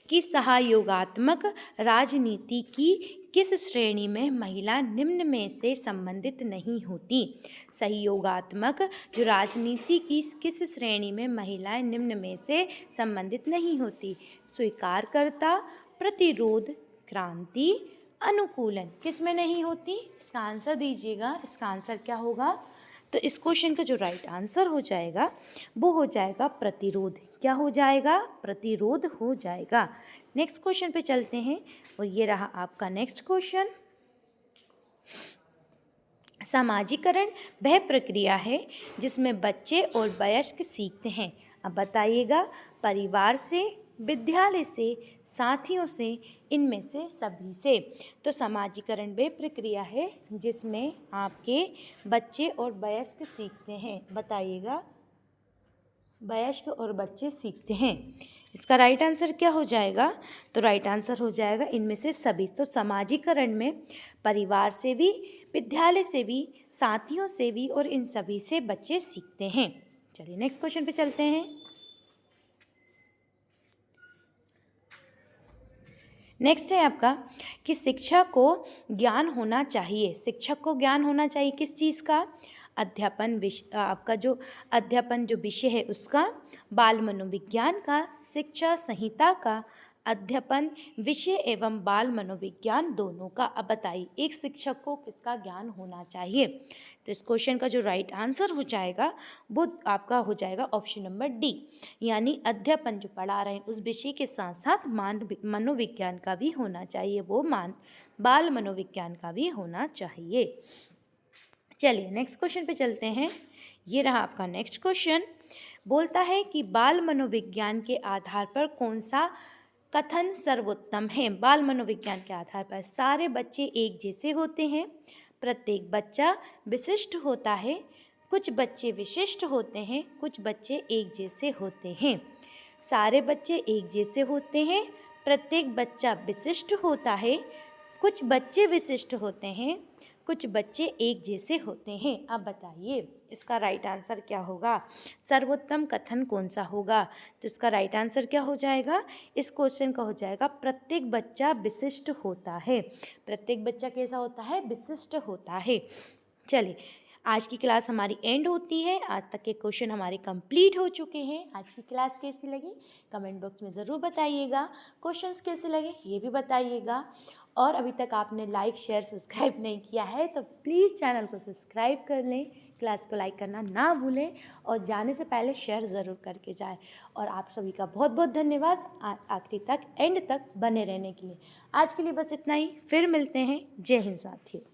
कि सहयोगात्मक राजनीति की किस श्रेणी में महिला निम्न में से संबंधित नहीं होती? सहयोगात्मक जो राजनीति की किस श्रेणी में महिलाएं निम्न में से संबंधित नहीं होती? स्वीकारकर्ता, प्रतिरोध, क्रांति, अनुकूलन। किस में नहीं होती? इसका आंसर दीजिएगा। इसका आंसर क्या होगा? तो इस क्वेश्चन का जो राइट आंसर हो जाएगा वो हो जाएगा प्रतिरोध। क्या हो जाएगा? प्रतिरोध हो जाएगा। नेक्स्ट क्वेश्चन पे चलते हैं और ये रहा आपका नेक्स्ट क्वेश्चन। सामाजिकरण वह प्रक्रिया है जिसमें बच्चे और वयस्क सीखते हैं। अब बताइएगा, परिवार से, विद्यालय से, साथियों से, इनमें से सभी से। तो सामाजिकरण वह प्रक्रिया है जिसमें आपके बच्चे और वयस्क सीखते हैं। बताइएगा, वयस्क और बच्चे सीखते हैं। इसका राइट आंसर क्या हो जाएगा? तो राइट आंसर हो जाएगा इनमें से सभी। तो सामाजिकरण में परिवार से भी, विद्यालय से भी, साथियों से भी और इन सभी से बच्चे सीखते हैं। चलिए नेक्स्ट क्वेश्चन पे चलते हैं। नेक्स्ट है आपका कि शिक्षक को ज्ञान होना चाहिए। शिक्षक को ज्ञान होना चाहिए किस चीज़ का? अध्यापन विषय, आपका जो अध्यापन जो विषय है उसका, बाल मनोविज्ञान का, शिक्षा संहिता का, अध्यापन विषय एवं बाल मनोविज्ञान दोनों का। अब बताइए एक शिक्षक को किसका ज्ञान होना चाहिए? तो इस क्वेश्चन का जो राइट आंसर हो जाएगा वो आपका हो जाएगा ऑप्शन नंबर डी, यानी अध्यापन जो पढ़ा रहे हैं उस विषय के साथ साथ मनोविज्ञान का भी होना चाहिए, वो बाल मनोविज्ञान का भी होना चाहिए। चलिए नेक्स्ट क्वेश्चन पे चलते हैं। ये रहा आपका नेक्स्ट क्वेश्चन। बोलता है कि बाल मनोविज्ञान के आधार पर कौन सा कथन सर्वोत्तम है? बाल मनोविज्ञान के आधार पर सारे बच्चे एक जैसे होते हैं, प्रत्येक बच्चा विशिष्ट होता है, कुछ बच्चे विशिष्ट होते हैं, कुछ बच्चे एक जैसे होते हैं। सारे बच्चे एक जैसे होते हैं, प्रत्येक बच्चा विशिष्ट होता है, कुछ बच्चे विशिष्ट होते हैं, कुछ बच्चे एक जैसे होते हैं। अब बताइए इसका राइट आंसर क्या होगा, सर्वोत्तम कथन कौन सा होगा। तो इसका राइट आंसर क्या हो जाएगा, इस क्वेश्चन का हो जाएगा प्रत्येक बच्चा विशिष्ट होता है। प्रत्येक बच्चा कैसा होता है, विशिष्ट होता है। चलिए आज की क्लास हमारी एंड होती है। आज तक के क्वेश्चन हमारे कंप्लीट हो चुके हैं। आज की क्लास कैसी लगी कमेंट बॉक्स में ज़रूर बताइएगा। क्वेश्चंस कैसे लगे ये भी बताइएगा। और अभी तक आपने लाइक शेयर सब्सक्राइब नहीं किया है तो प्लीज़ चैनल को सब्सक्राइब कर लें, क्लास को लाइक करना ना भूलें और जाने से पहले शेयर ज़रूर करके जाएं। और आप सभी का बहुत बहुत धन्यवाद आखिरी तक एंड तक बने रहने के लिए। आज के लिए बस इतना ही, फिर मिलते हैं। जय हिंद साथियों।